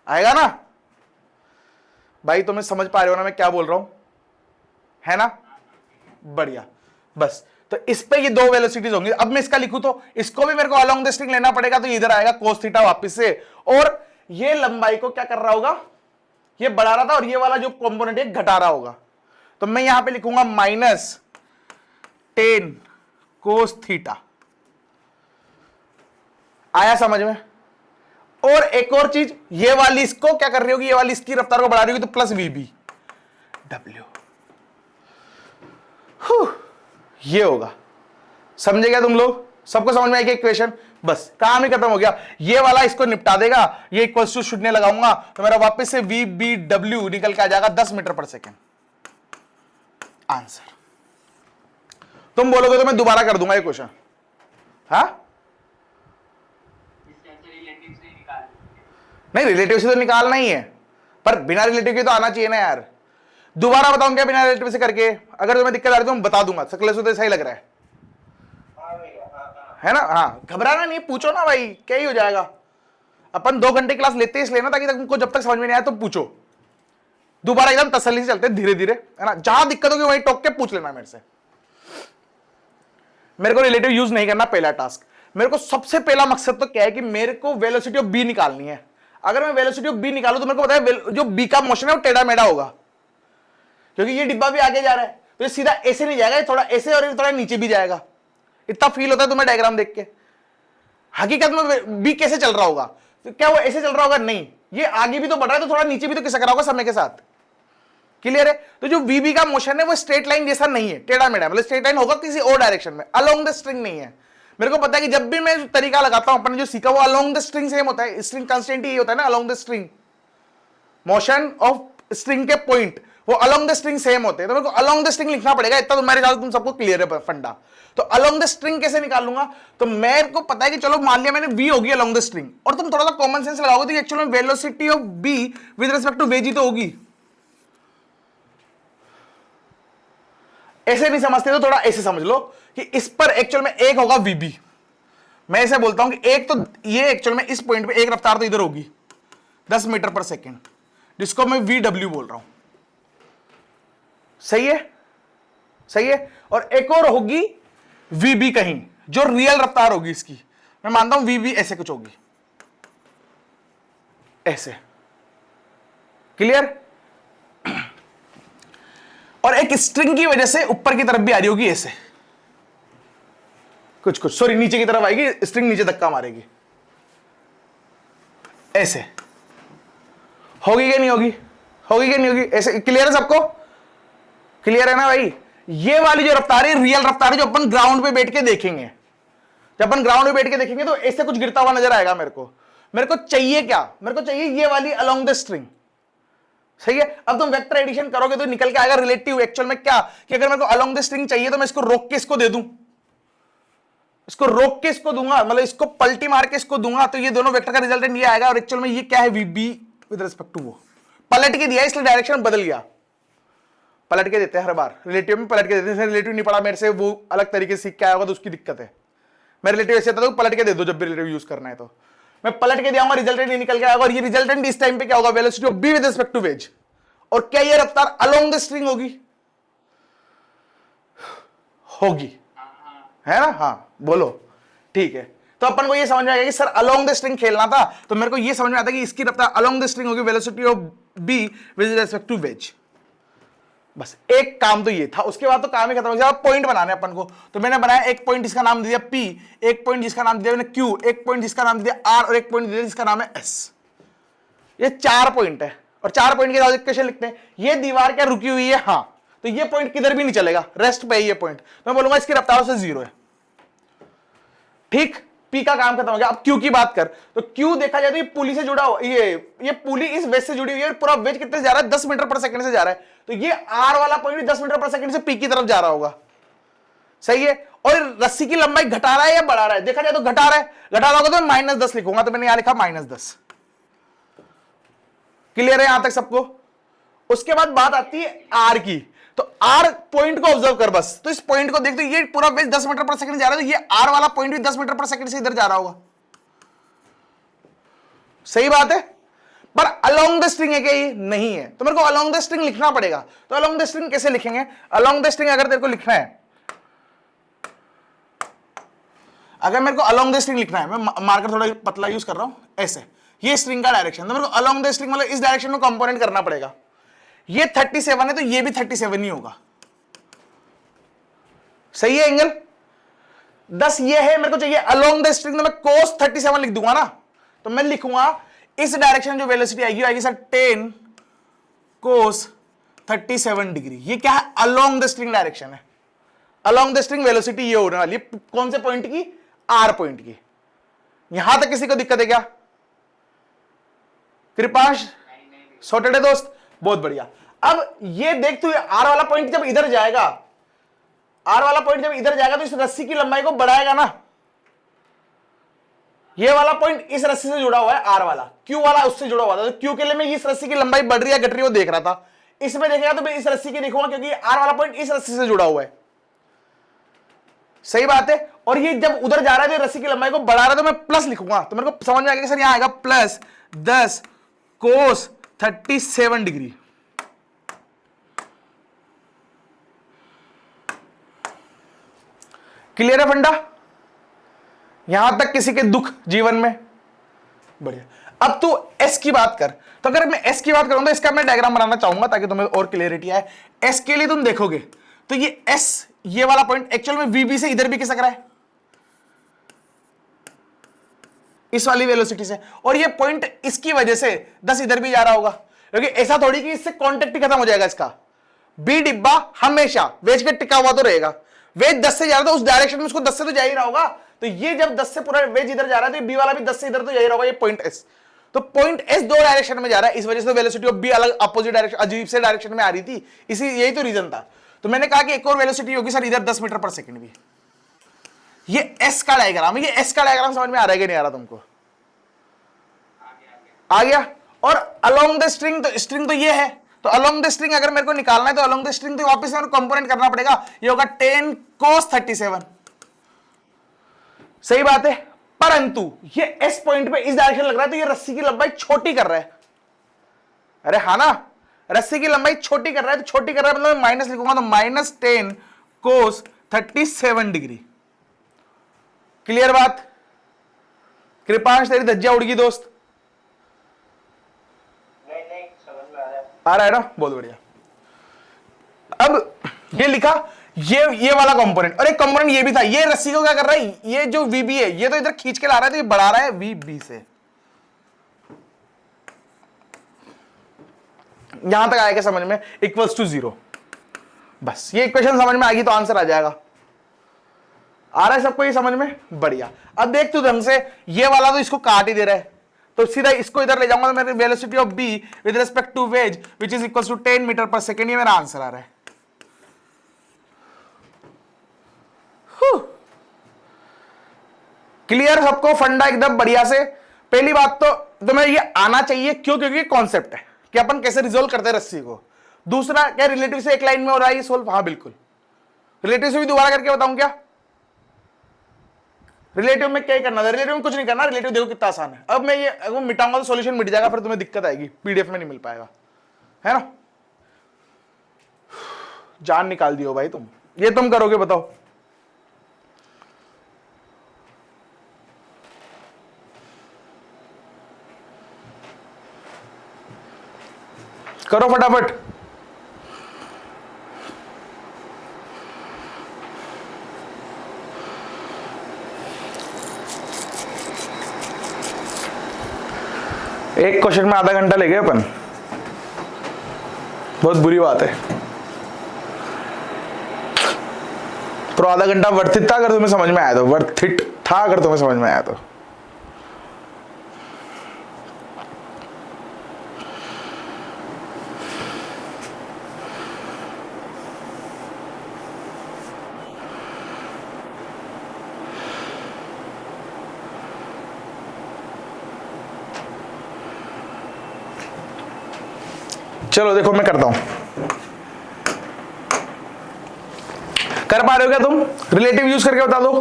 आएगा ना भाई। तुम्हें समझ पा रहे हो ना मैं क्या बोल रहा हूं, है ना, बढ़िया। बस तो इस पे ये 2 वेलोसिटीज होंगी। अब मैं इसका लिखूं तो इसको भी मेरे को अलोंग द स्ट्रिंग लेना पड़ेगा, तो इधर आएगा cos थीटा वापस से, और ये लंबाई को क्या कर रहा होगा, ये बढ़ा रहा था, और ये वाला जो कंपोनेंट है घटा रहा होगा। तो मैं यहां पे लिखूंगा -10 cos थीटा। आया समझ में। और एक और चीज, ये वाली इसको क्या कर रही होगी, ये वाली इसकी रफ्तार को बढ़ा रही होगी, तो प्लस वीबी डब्ल्यू, ये होगा। समझे क्या तुम लोग, सबको समझ में आएगी इक्वेशन, बस काम ही खत्म हो गया। ये वाला इसको निपटा देगा, ये इक्वल्स टू शून्य लगाऊंगा तो मेरा वापस से वी बी डब्ल्यू निकल के आ जाएगा 10 मीटर पर सेकेंड। आंसर तुम बोलोगे तो मैं दोबारा कर दूंगा ये क्वेश्चन, हाँ नहीं रिलेटिव से तो निकालना ही है, पर बिना रिलेटिव के तो आना चाहिए ना यार। दोबारा बताऊं क्या बिना रिलेटिव से करके, अगर तुम्हें दिक्कत आ रही है तो मैं बता दूंगा, सकले से तो सही लग रहा है ना, हाँ घबराना नहीं, पूछो ना भाई, क्या ही हो जाएगा। अपन 2 घंटे क्लास लेते इसलिए ना, ताकि तुमको जब तक समझ में नहीं आया तो पूछो, दोबारा एकदम तसल्ली से चलते धीरे धीरे, है ना, जहां दिक्कत होगी वहीं टोक के पूछ लेना मेरे से। मेरे को रिलेटिव यूज नहीं करना पहला टास्क, मेरे को सबसे पहला मकसद तो क्या है कि मेरे को वेलोसिटी ऑफ बी निकालनी है। अगर मैं वेलोसिटी ऑफ बी निकालू तो मेरे को पता है जो बी का मोशन है वो टेढ़ा मेढ़ा होगा, क्योंकि ये डिब्बा भी आगे जा रहा है, तो ये सीधा ऐसे नहीं जाएगा, थोड़ा ऐसे और थोड़ा नीचे भी जाएगा, इतना फील होता है तुम्हें डायग्राम देख के। हकीकत में बी कैसे चल रहा होगा? तो क्या वो ऐसे चल रहा होगा? नहीं, ये आगे भी तो बढ़ रहा है, तो थोड़ा नीचे भी तो खिसक रहा होगा समय के साथ। क्लियर है? तो जो वीबी का मोशन है वो स्ट्रेट लाइन जैसा नहीं है, टेढ़ा मेढ़ा, मतलब स्ट्रेट लाइन होगा किसी और डायरेक्शन में, अलोंग द स्ट्रिंग नहीं है। मेरे को पता है कि जब भी मैं तरीका लगाता हूं, अपने जो सीखा वो अलोंग द स्ट्रिंग सेम होता है, स्ट्रिंग कांस्टेंट ही होता है ना, along the string, motion of string के पॉइंट वो अलोंग द स्ट्रिंग सेम होते हैं। तो मेरे को अलोंग द स्ट्रिंग लिखना पड़ेगा, इतना तो मेरे ख्याल तुम सबको क्लियर है फंडा। तो अलोंग द स्ट्रिंग कैसे निकालूंगा? तो मेरे को पता है कि चलो मान लिया मैंने v होगी अलोंग द स्ट्रिंग, और तुम थोड़ा सा कॉमन सेंस लगाओगे तो एक्चुअली में velocity of b with respect to v जी तो होगी। ऐसे नहीं समझते तो थोड़ा ऐसे समझ लो कि इस पर एक्चुअल में एक होगा vb। मैं ऐसे बोलता हूं कि एक तो ये एक्चुअल में इस पॉइंट पे एक रफ्तार तो इधर होगी 10 मीटर पर सेकेंड, जिसको मैं vw बोल रहा हूं। सही है? सही है। और एक और होगी vb कहीं, जो रियल रफ्तार होगी इसकी, मैं मानता हूं vb ऐसे कुछ होगी, ऐसे। क्लियर? और एक स्ट्रिंग की वजह से ऊपर की तरफ भी आ रही होगी ऐसे, कुछ कुछ, सॉरी नीचे की तरफ आएगी, स्ट्रिंग नीचे धक्का मारेगी ऐसे। होगी कि नहीं होगी? होगी कि नहीं होगी? ऐसे। क्लियर है सबको? क्लियर है ना भाई? ये वाली जो रफ्तार है रियल रफ्तार है, जो अपन ग्राउंड पे बैठ के देखेंगे। जब अपन ग्राउंड पे बैठ के देखेंगे तो ऐसे कुछ गिरता हुआ नजर आएगा मेरे को। मेरे को चाहिए क्या? मेरे को चाहिए ये वाली अलोंग द स्ट्रिंग। सही है? अब तुम वेक्टर एडिशन करोगे तो निकल के आएगा रिलेटिव एक्चुअल में क्या, कि अगर मेरे को अलोंग द स्ट्रिंग चाहिए तो मैं इसको रोक के इसको दे दूं, इसको रोक के इसको दूंगा, मतलब इसको पलटी मार के इसको दूंगा, तो ये दोनों वेक्टर का रिजल्टेंट ये आएगा। और एक्चुअल में ये क्या है? वीबी विद रिस्पेक्ट टू वो पलट के दिया, इसलिए डायरेक्शन बदल गया। पलट के देते हैं हर बार, रिलेटिव में पलट के देते हैं। रिलेटिव नहीं पड़ा मेरे से, वो अलग तरीके से सीख के आया होगा तो उसकी दिक्कत है। मैं रिलेटिव ऐसे था तो पलट के दे दो, जब भी रिलेटिव यूज करना है तो मैं पलट के दिया, रिजल्टेंट नहीं निकल के आएगा। और ये रिजल्टेंट इस टाइम पे क्या होगा? Velocity of B with respect to wedge. और क्या ये रफ्तार अलोंग द स्ट्रिंग होगी? होगी, है ना? हाँ बोलो, ठीक है। तो अपन को ये समझ में आएगा कि सर अलोंग द स्ट्रिंग खेलना था, तो मेरे को ये समझ में आता है कि इसकी रफ्तार अलोंग द स्ट्रिंग होगी, velocity of B with respect to wedge. बस एक काम तो ये था, उसके बाद तो काम ही खत्म हो गया। पॉइंट बनाने अपन को, तो मैंने बनाया एक पॉइंट जिसका नाम दिया P, एक पॉइंट जिसका नाम दिया मैंने Q, एक पॉइंट जिसका नाम दिया R, और एक पॉइंट दिया जिसका नाम है S। ये 4 पॉइंट है, और 4 पॉइंट के साथ कैसे लिखते हैं? ये दीवार क्या रुकी हुई है? हाँ, तो ये पॉइंट किधर भी नहीं चलेगा, रेस्ट पे ये पॉइंट, तो मैं बोलूंगा इसकी रफ्तार से 0 है। ठीक, P का काम खत्म हो गया। अब Q की बात कर, तो Q देखा जाए तो ये पुली से जुड़ा हुआ, ये पुली इस वेज से जुड़ी हुई है। पूरा वेज कितने से जा रहा है? 10 मीटर पर सेकंड से जा रहा है। तो ये R वाला पॉइंट 10 मीटर पर सेकंड से P की तरफ जा रहा होगा। सही है? और रस्सी की लंबाई घटा रहा है या बढ़ा रहा है? देखा जाए तो घटा रहा है। घटा रहा होगा तो मैं -10 लिखूंगा, तो मैंने यहां लिखा -10। क्लियर है यहां तक सबको? उसके बाद बात आती है R की। तो R पॉइंट को ऑब्जर्व कर बस, तो इस पॉइंट को देख, तो ये पूरा वेज 10 मीटर पर सेकंड जा रहा है, तो ये R वाला पॉइंट भी 10 मीटर पर सेकंड से इधर जा रहा होगा। सही बात है? पर अलोंग द स्ट्रिंग है क्या? ये नहीं है, तो मेरे को अलोंग द स्ट्रिंग लिखना पड़ेगा। तो अलोंग द स्ट्रिंग कैसे लिखेंगे? अलोंग द स्ट्रिंग अगर तेरे को लिखना है, अगर मेरे को अलोंग द स्ट्रिंग लिखना है, मैं मार्कर थोड़ा पतला यूज कर रहा हूं, ऐसे, ये स्ट्रिंग का डायरेक्शन, तो मेरे को अलोंग द स्ट्रिंग मतलब इस डायरेक्शन में कंपोनेंट करना पड़ेगा। ये 37 है तो ये भी 37 ही होगा। सही है? एंगल 10 ये है, मेरे को चाहिए अलोंग द स्ट्रिंग, तो मैं cos 37 लिख दूंगा ना। तो मैं लिखूंगा इस डायरेक्शन जो वेलोसिटी आएगी सर 10 cos 37 डिग्री। ये क्या है? अलोंग द स्ट्रिंग डायरेक्शन है। अलोंग द स्ट्रिंग वेलोसिटी ये होने वाली है, कौन से पॉइंट की? R पॉइंट की। यहां तक किसी को दिक्कत है क्या? कृपांश सॉर्टेड है दोस्त? बहुत बढ़िया। अब ये देख, तू R वाला पॉइंट जब इधर जाएगा, R वाला पॉइंट जब इधर जाएगा तो इस रस्सी की लंबाई को बढ़ाएगा ना। ये वाला पॉइंट इस रस्सी से जुड़ा हुआ है, R वाला, Q वाला उससे जुड़ा हुआ था, तो Q के लिए मैं इस रस्सी की लंबाई बढ़ रही है घट रही है वो देख रहा था। इसमें देखेगा तो मैं इस रस्सी की देखूंगा, क्योंकि R वाला पॉइंट इस रस्सी से जुड़ा हुआ है। सही बात है? और ये जब उधर जा रहा है तो रस्सी की लंबाई को बढ़ा रहा है, तो मैं प्लस लिखूंगा, तो मेरे को समझ में आएगा सर यहां आएगा +10 cos 37 डिग्री। क्लियर है फंडा? यहां तक किसी के दुख जीवन में? बढ़िया। अब तू S की बात कर, तो अगर मैं S की बात करूं तो इसका मैं डायग्राम बनाना चाहूंगा ताकि तुम्हें और क्लियरिटी आए। S के लिए तुम देखोगे तो ये S, ये वाला पॉइंट एक्चुअल में VB से इधर भी खिसक रहा है। इस वाली वेलोसिटी से, और ये पॉइंट इसकी वजह से 10 इधर भी जा रहा होगा, क्योंकि ऐसा थोड़ी कि इससे कॉन्टेक्ट ही खत्म हो जाएगा इसका। बी डिब्बा हमेशा वेज के टिका हुआ तो रहेगा, वेज 10 से जा रहा है तो उस डायरेक्शन में उसको 10 से तो जा ही रहा होगा, तो ये जब 10 से पूरा वेज इधर जा रहा है तो बी वाला भी 10 से इधर तो जा ही रहा होगा, ये पॉइंट एस। तो पॉइंट एस दो डायरेक्शन में जा रहा है, इस वजह से वेलोसिटी ऑफ बी अलग अपोजिट डायरेक्शन, अजीब से डायरेक्शन में आ रही थी, इसी यही तो रीजन था। तो मैंने कहा कि एक और वेलोसिटी होगी सर इधर 10 मीटर पर सेकंड भी। ये एस का डायग्राम है, ये एस का डायग्राम समझ में आ रहा है कि नहीं आ रहा तुमको? आ गया। और अलोंग द स्ट्रिंग, तो स्ट्रिंग तो ये है, तो अलोंग द स्ट्रिंग अगर मेरे को निकालना है तो अलोंग द स्ट्रिंग तो वापस से कंपोनेंट करना पड़ेगा, ये होगा 10 cos 37। सही बात है, परंतु ये एस पॉइंट पे इस डायरेक्शन लग रहा है तो ये रस्सी की लंबाई छोटी कर रहा है। अरे हाँ ना, रस्सी की लंबाई छोटी कर रहा है, तो छोटी कर रहा है मतलब माइनस लिखूंगा तो -10 cos 37 डिग्री। क्लियर बात? कृपांश तेरी धज्जियां उड़ गई दोस्त? नहीं समझ में आ रहा है ना, बहुत बढ़िया। अब ये लिखा ये वाला कंपोनेंट, और एक कंपोनेंट ये भी था, ये रस्सी को क्या कर रहा है, ये जो वीबी है ये तो इधर खींच के ला रहा है, तो ये बढ़ा रहा है वीबी से, यहां तक आएगा समझ में, इक्वल्स टू 0। बस ये इक्वेशन समझ में आएगी तो आंसर आ जाएगा। आ रहा है सबको ये समझ में? बढ़िया। अब देख तू ढंग से, ये वाला तो इसको काट ही दे रहा है, तो सीधा इसको इधर ले जाऊंगा तो मेरी velocity of B with respect to wedge which is equals to 10 metre per second, ये मेरा आंसर आ रहा है। क्लियर सबको? फंडा एकदम बढ़िया से। पहली बात तो तुम्हें ये आना चाहिए, क्यों? क्योंकि कॉन्सेप्ट है कि अपन कैसे रिजोल्व करते हैं रस्सी को। दूसरा क्या रिलेटिव से एक लाइन में हो रहा है ये सोल्व? हाँ बिल्कुल। रिलेटिव से भी दोबारा करके बताऊं क्या? रिलेटिव में क्या करना था? रिलेटिव में कुछ नहीं करना, रिलेटिव देखो कितना आसान है। अब मैं ये मिटाऊंगा तो सॉल्यूशन मिट जाएगा, फिर तुम्हें दिक्कत आएगी, पीडीएफ में नहीं मिल पाएगा, है ना? जान निकाल दियो भाई तुम। ये तुम करोगे बताओ? करो फटाफट। एक क्वेश्चन में आधा घंटा ले गए अपन, बहुत बुरी बात है। तो आधा घंटा वर्थ इट था अगर तुम्हें समझ में आया तो, वर्थ इट था अगर तुम्हें समझ में आया तो। चलो देखो मैं करता हूं, कर पा रहे हो क्या तुम? रिलेटिव यूज करके बता दो,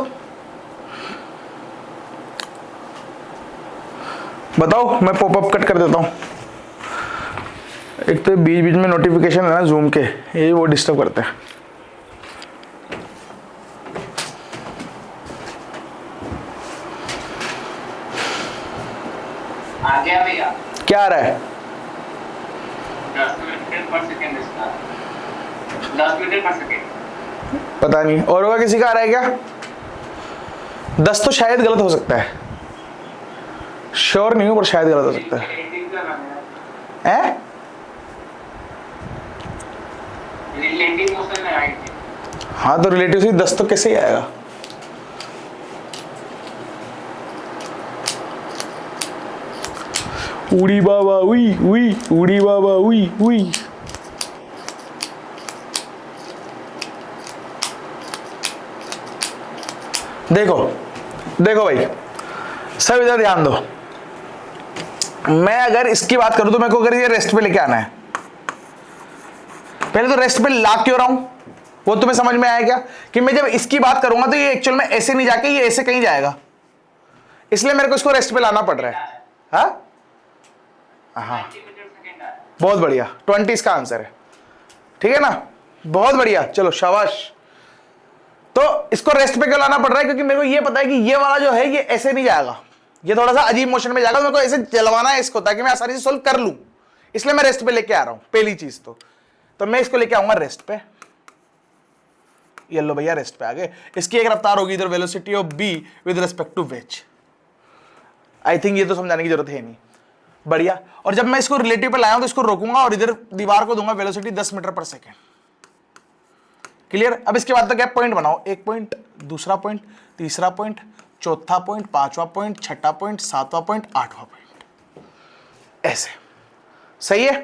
बताओ, मैं पॉपअप कट कर देता हूं। एक तो बीच बीच में नोटिफिकेशन है ना जूम के, ये वो डिस्टर्ब करते हैं। आ गया भैया। क्या आ रहा है? 10 मीटर पर सेकंड इसका, 10 मीटर पर सेकंड। पता नहीं और होगा, किसी का आ रहा है क्या? 10 तो शायद गलत हो सकता है, श्योर नहीं हूं पर शायद गलत हो सकता है। हैं? रिलेटिव मोशन में आई थी। हाँ तो रिलेटिव से 10 तो कैसे ही आएगा? उड़ी बाबा उई उई, उड़ी बाबा उई उई। देखो देखो भाई, सब इधर ध्यान दो। मैं अगर इसकी बात करूं तो मेरे को अगर ये रेस्ट पे लेके आना है, पहले तो रेस्ट पे ला क्यों रहा हूं वो तुम्हें समझ में आया क्या? कि मैं जब इसकी बात करूंगा तो ये एक्चुअल में ऐसे नहीं जाके ये ऐसे कहीं जाएगा, इसलिए मेरे को इसको रेस्ट पे लाना पड़ रहा है। हाँ हाँ बहुत बढ़िया, 20 इसका आंसर है, ठीक है ना? बहुत बढ़िया, चलो शाबाश। तो इसको रेस्ट पे क्यों लाना पड़ रहा है? क्योंकि मेरे को ये पता है कि ये वाला जो है ये ऐसे नहीं जाएगा, ये थोड़ा सा अजीब मोशन में जाएगा, तो मेरे को ऐसे चलवाना है इसको ताकि मैं आसानी से सोल्व कर लूं, इसलिए मैं रेस्ट पे लेके आ रहा हूं। पहली चीज तो मैं इसको लेके आऊंगा रेस्ट पे। ये लो भैया रेस्ट पे आ गए। इसकी एक रफ्तार होगी इधर velocity of B with respect to wedge. I think ये तो समझाने की जरूरत है नहीं। बढ़िया। और जब मैं इसको रिलेटिव पे लाया हूं तो इसको रोकूंगा और इधर दीवार को दूंगा velocity 10 metre per second. Clear. अब इसके बाद तो क्या पॉइंट बनाओ, एक पॉइंट, दूसरा पॉइंट, तीसरा पॉइंट, चौथा पॉइंट, पांचवा पॉइंट, छठा पॉइंट, सातवां पॉइंट, आठवां पॉइंट, ऐसे। सही है।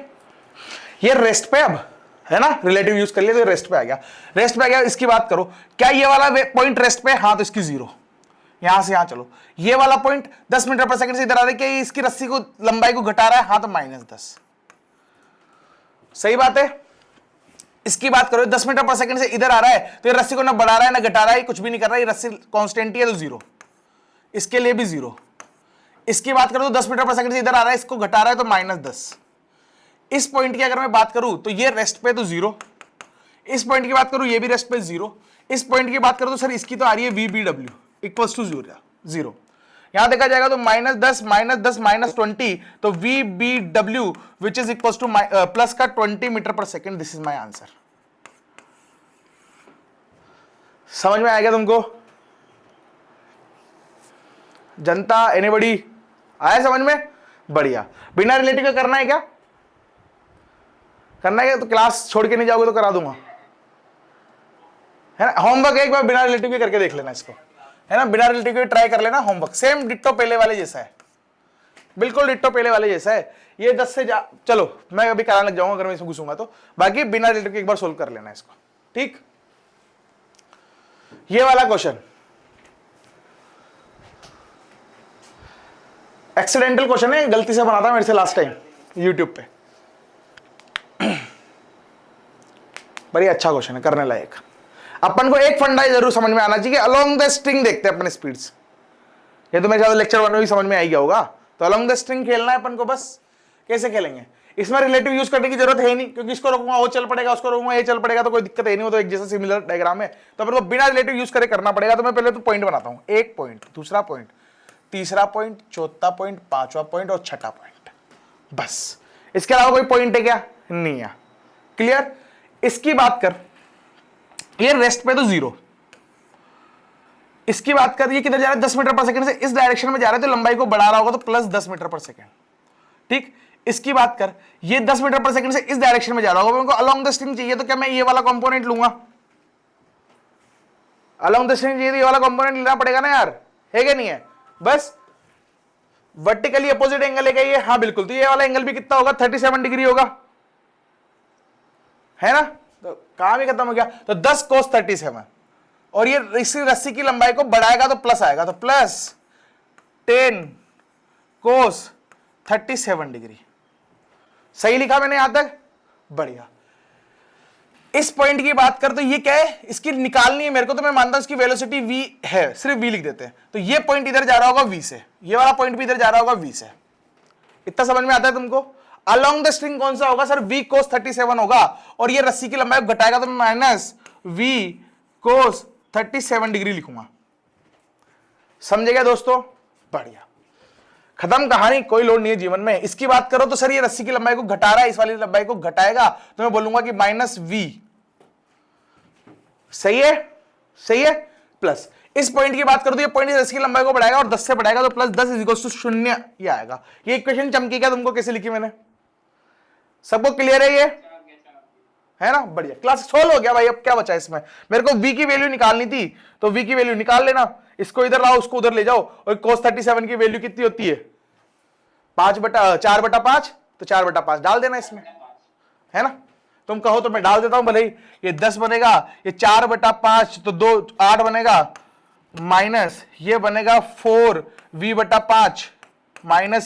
ये रेस्ट पे अब है ना, रिलेटिव यूज कर लिया तो रेस्ट पे आ गया। रेस्ट पे आ गया। इसकी बात करो, क्या ये वाला पॉइंट रेस्ट पे? हाँ, तो इसकी 0। यहां से यहां चलो, ये वाला पॉइंट 10 मीटर पर सेकंड से इधर आ रहा है, क्या ये इसकी रस्सी को लंबाई को घटा रहा है? हाँ, तो -10। सही बात है। इसकी बात करो, 10 मीटर पर सेकंड से इधर आ रहा है तो ये रस्सी को ना बढ़ा रहा है ना घटा रहा है, कुछ भी नहीं कर रहा है, ये रस्सी कांस्टेंट ही है तो 0। इसके लिए भी 0। इसकी बात करो तो 10 मीटर पर सेकंड से इधर आ रहा है, इसको घटा रहा है तो -10। इस पॉइंट की अगर मैं बात करूं तो ये रेस्ट पे तो 0। इस पॉइंट की बात करूं ये भी रेस्ट पे 0। इस पॉइंट की बात करूं तो सर इसकी तो आ रही है VBW इक्वल्स टू 0। यहां देखा जाएगा तो -10 -20 तो VBW which is equals two plus का 20 metre per second. This is my answer. समझ में आएगा तुमको जनता? एनीबॉडी आया समझ में? बढ़िया। बिना रिलेटिव का करना है क्या? करना है तो क्लास छोड़ के नहीं जाओगे तो करा दूंगा, है ना। होमवर्क एक बार बिना रिलेटिव के करके देख लेना इसको, है ना। बिना रिलेटिव के ट्राई कर लेना होमवर्क। सेम डिट्टो पहले वाले जैसा है, बिल्कुल डिट्टो पहले वाले जैसा है। ये 10 से चलो मैं अभी कराने लग जाऊंगा अगर मैं इसमें घुसूंगा तो। बाकी बिना रिलेटिव के एक बार सोल्व कर लेना इसको, ठीक। ये वाला क्वेश्चन एक्सीडेंटल क्वेश्चन है, गलती से बना था मेरे से लास्ट टाइम यूट्यूब पे। बड़ी अच्छा क्वेश्चन है, करने लायक। अपन को एक फंडा जरूर समझ में आना चाहिए। अलोंग द स्ट्रिंग देखते हैं अपन स्पीड्स। ये तो मेरे ख्याल लेक्चर 1 में भी समझ में आई गया होगा। तो अलोंग द स्ट्रिंग खेलना है अपन को बस। कैसे खेलेंगे? इसमें रिलेटिव यूज करने की जरूरत है नहीं, क्योंकि इसको रोकूंगा वो चल पड़ेगा, उसको रोकूंगा ये चल पड़ेगा, तो कोई दिक्कत है नहीं। वो तो एक जैसा सिमिलर डायग्राम है, तो अपन को बिना रिलेटिव यूज करे करना पड़ेगा। तो मैं पहले तो पॉइंट बनाता हूं, एक पॉइंट, दूसरा पॉइंट, तीसरा पॉइंट, चौथा पॉइंट, पांचवा पॉइंट और छठा पॉइंट, बस। इसके अलावा कोई पॉइंट है क्या? नहीं है। क्लियर। इसकी बात कर, ये रेस्ट पे तो 0। इसकी बात कर, ये किधर जा रहा है? 10 मीटर पर सेकंड से इस डायरेक्शन में जा रहा है, तो लंबाई को बढ़ा रहा होगा तो प्लस 10 मीटर पर सेकंड, ठीक। इसकी बात कर, ये 10 मीटर पर सेकंड से इस डायरेक्शन में जा रहा होगा, मेरे को अलोंग द स्ट्रिंग चाहिए, तो क्या मैं ये वाला कंपोनेंट लूंगा? अलोंग द स्ट्रिंग चाहिए तो ये वाला कंपोनेंट लेना पड़ेगा ना यार, है क्या नहीं है? बस वर्टिकली अपोजिट एंगल है क्या ये? हाँ बिल्कुल। तो ये वाला एंगल भी कितना होगा? 37 डिग्री होगा, है ना। तो काम ही खत्म हो गया। तो 10 cos 37, और ये इसी रस्सी की लंबाई को बढ़ाएगा तो प्लस आएगा, तो प्लस 10 cos 37 डिग्री। सही लिखा मैंने यहां तक? बढ़िया। इस पॉइंट की बात कर तो ये क्या है? इसकी निकालनी है मेरे को, तो मैं मानता हूं इसकी वेलोसिटी v है, सिर्फ v लिख देते हैं। तो ये पॉइंट इधर जा रहा होगा v से, ये वाला पॉइंट भी इधर जा रहा होगा v से। इतना समझ में आता है तुमको? अलोंग द स्ट्रिंग कौन सा होगा सर? v cos 37 होगा, और ये रस्सी की लंबाई घटाएगा तो मैं -v cos 37 डिग्री लिखूंगा। समझे क्या दोस्तों? बढ़िया। खत्म कहानी, कोई लोड नहीं है जीवन में। इसकी बात करो तो सर ये रस्सी की लंबाई को घटा रहा है, इस वाली लंबाई को घटाएगा तो मैं बोलूंगा कि -v। सही है? सही है। प्लस इस पॉइंट की बात करो तो ये पॉइंट रस्सी की लंबाई को बढ़ाएगा और 10 से बढ़ाएगा तो प्लस 10 = 0 ये आएगा। ये इक्वेशन चमकी क्या तुमको? कैसे लिखी मैंने? सबको क्लियर है ये? है ना। बढ़िया। क्लास सोल्व हो गया भाई। अब क्या बचा इसमें? मेरे को v की वैल्यू निकालनी थी, तो v की वैल्यू निकाल लेना। इसको इधर लाओ, उसको उधर ले जाओ। और cos 37 की वैल्यू कितनी होती है? 4/5, तो 4/5 डाल देना इसमें, है ना। तुम कहो तो मैं डाल देता हूं भले ही। ये 10 बनेगा, ये 4/5 तो 2 8 बनेगा, माइनस ये बनेगा 4v/5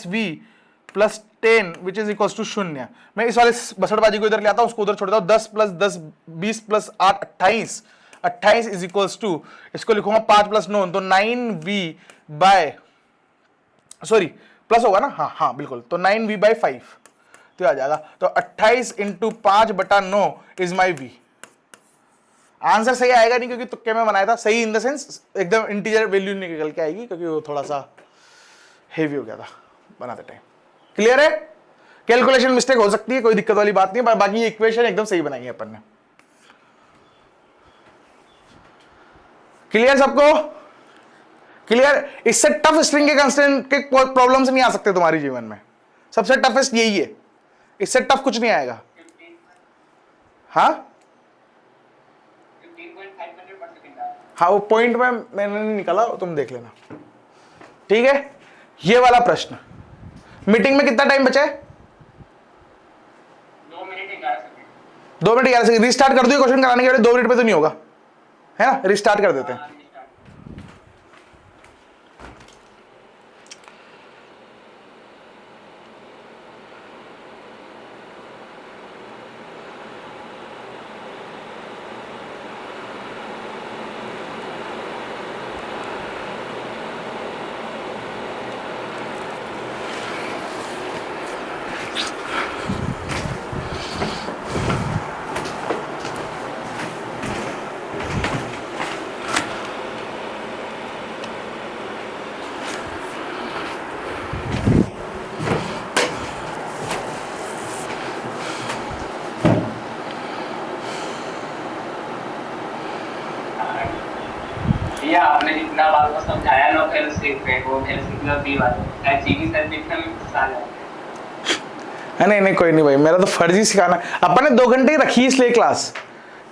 -v plus 10 which is equal to 0। मैं इस वाले बसड़बाजी को इधर ले आता हूं, उसको उधर छोड़ देता हूं। 10 + 10 20 + 8 28, 28 इज इक्वल्स टू, इसको लिखूंगा 5 + 9 तो 9v/, सॉरी प्लस होगा ना, हाँ बिल्कुल, तो 9v/5 तो आ जाएगा। तो 28 × 5/9 इज माई v। आंसर सही आएगा नहीं, क्योंकि तुक्के में बनाया था। सही इन द सेंस एकदम इंटीजर वैल्यू निकल के आएगी, क्योंकि वो थोड़ा सा हेवी हो गया था बनाते टाइम। क्लियर है? कैलकुलेशन मिस्टेक हो सकती है, कोई दिक्कत वाली बात नहीं है। बाकी ये इक्वेशन एकदम सही बनाई है अपन ने। क्लियर सबको? क्लियर? इससे टफ स्ट्रिंग के कंस्ट्रेंट के प्रॉब्लम्स नहीं आ सकते तुम्हारे जीवन में, सबसे टफेस्ट यही है, इससे टफ कुछ नहीं आएगा। हाँ 15.5 मिनट पर सेकंड आ। हाँ वो पॉइंट में मैंने नहीं निकाला, तुम देख लेना, ठीक है। ये वाला प्रश्न, मीटिंग में कितना टाइम बचा है? 2 minute 11 second. 2 minute 11 second. Restart कर दो क्वेश्चन कराने के बाद, 2 मिनट पे तो नहीं होगा, है ना? रिस्टार्ट कर देते हैं। भैया आपने जितना बात को समझाया ना पहले सीख पे वो पहले सीख लो बी वाले जीवी सर देखने में गुस्सा आ जाता है। नहीं नहीं कोई नहीं भाई, मेरा तो फर्ज ही सिखाना। अपन ने 2 घंटे ही रखी इसलिए क्लास,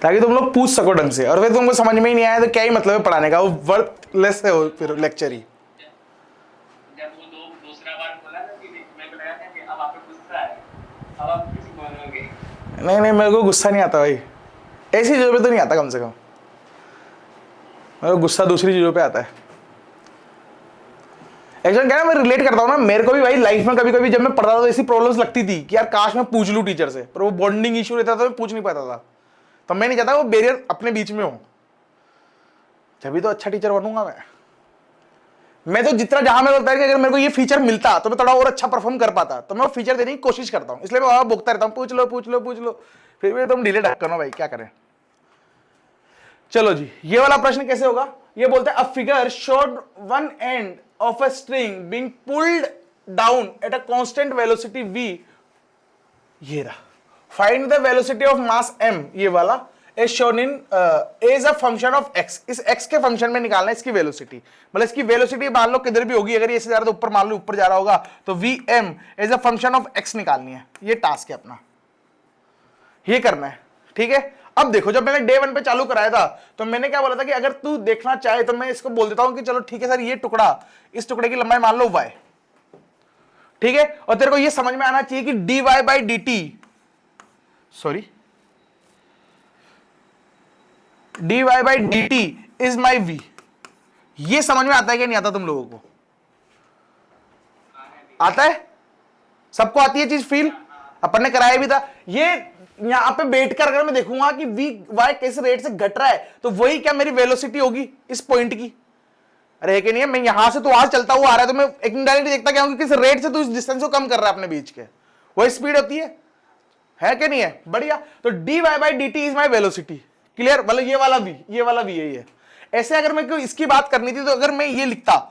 ताकि तुम लोग पूछ सको ढंग से, और फिर तुमको समझ में ही नहीं आया तो क्या ही मतलब है पढ़ाने का, वो वर्थलेस है वो फिर लेक्चर ही। जब वो दूसरा बार बोला ना कि मेरे को लगा था कि अब आप पे गुस्सा है, अब आप कुछ बोलोगे। नहीं नहीं मेरे को गुस्सा नहीं आता भाई, ऐसी चीज़ों पे तो नहीं आता, कम से कम मेरे को गुस्सा दूसरी चीज़ों पे आता है। एक्चुअली क्या है, मैं रिलेट करता हूँ ना, मेरे को भी भाई लाइफ में कभी कभी जब मैं पढ़ता था तो ऐसी प्रॉब्लम्स लगती थी कि यार काश मैं पूछ लूँ टीचर से, पर वो बॉन्डिंग इशू रहता था तो मैं पूछ नहीं पाता था। तो मैं नहीं चाहता वो बैरियर अपने बीच में हो, तभी तो अच्छा टीचर बनूंगा मैं तो जितना जहां मेरे को लगता है कि अगर मेरे को ये फीचर मिलता तो मैं थोड़ा और अच्छा परफॉर्म कर पाता, तो मैं वो फीचर देने की कोशिश करता हूँ, इसलिए मैं वहां बोलता रहता हूँ पूछ लो पूछ लो पूछ लो, फिर भी तुम डिले ढक्कन हो भाई, क्या करें। चलो जी, ये वाला प्रश्न कैसे होगा? ये बोलते हैं a figure showed one end of a string being pulled down at a constant velocity v, ये रहा। Find the velocity of mass m, ये वाला is shown in as a function of x, इस x के function में निकालना है इसकी वेलोसिटी, मतलब इसकी वेलोसिटी मान लो किधर भी होगी, अगर ये से जा रहा है तो ऊपर मान लो ऊपर जा रहा होगा, तो vm as a function of x निकालनी है। ये टास्क है अपना, ये करना है, ठीक है। अब देखो, जब मैंने डे 1 पे चालू कराया था तो मैंने क्या बोला था कि अगर तू देखना चाहे तो मैं इसको बोल देता हूं कि चलो ठीक है सर, ये टुकड़ा, इस टुकड़े की लंबाई मान लो y, ठीक है, और तेरे को ये समझ में आना चाहिए कि dy by D T, sorry dy by D T is my v। ये समझ में आता है कि नहीं आता तुम लोगों को? आता है? सबको आती है चीज फील? अपन ने कराया भी था। ये यहां पे बैठकर अगर मैं देखूंगा कि वी वाई किस रेट से घट रहा है तो वही क्या मेरी वेलोसिटी होगी इस पॉइंट की? अरे है कि नहीं है? मैं यहां से तो वहां चलता हुआ आ रहा है तो मैं एक इनडायरेक्टली देखता क्या हूं कि किस रेट से तू इस डिस्टेंस को कम कर रहा है अपने बीच के, वही स्पीड होती है कि नहीं है? बढ़िया। तो D Y by D T is my velocity, clear? मतलब ये वाला वी यही है। ऐसे अगर मैं इसकी बात करनी थी तो अगर मैं ये लिखता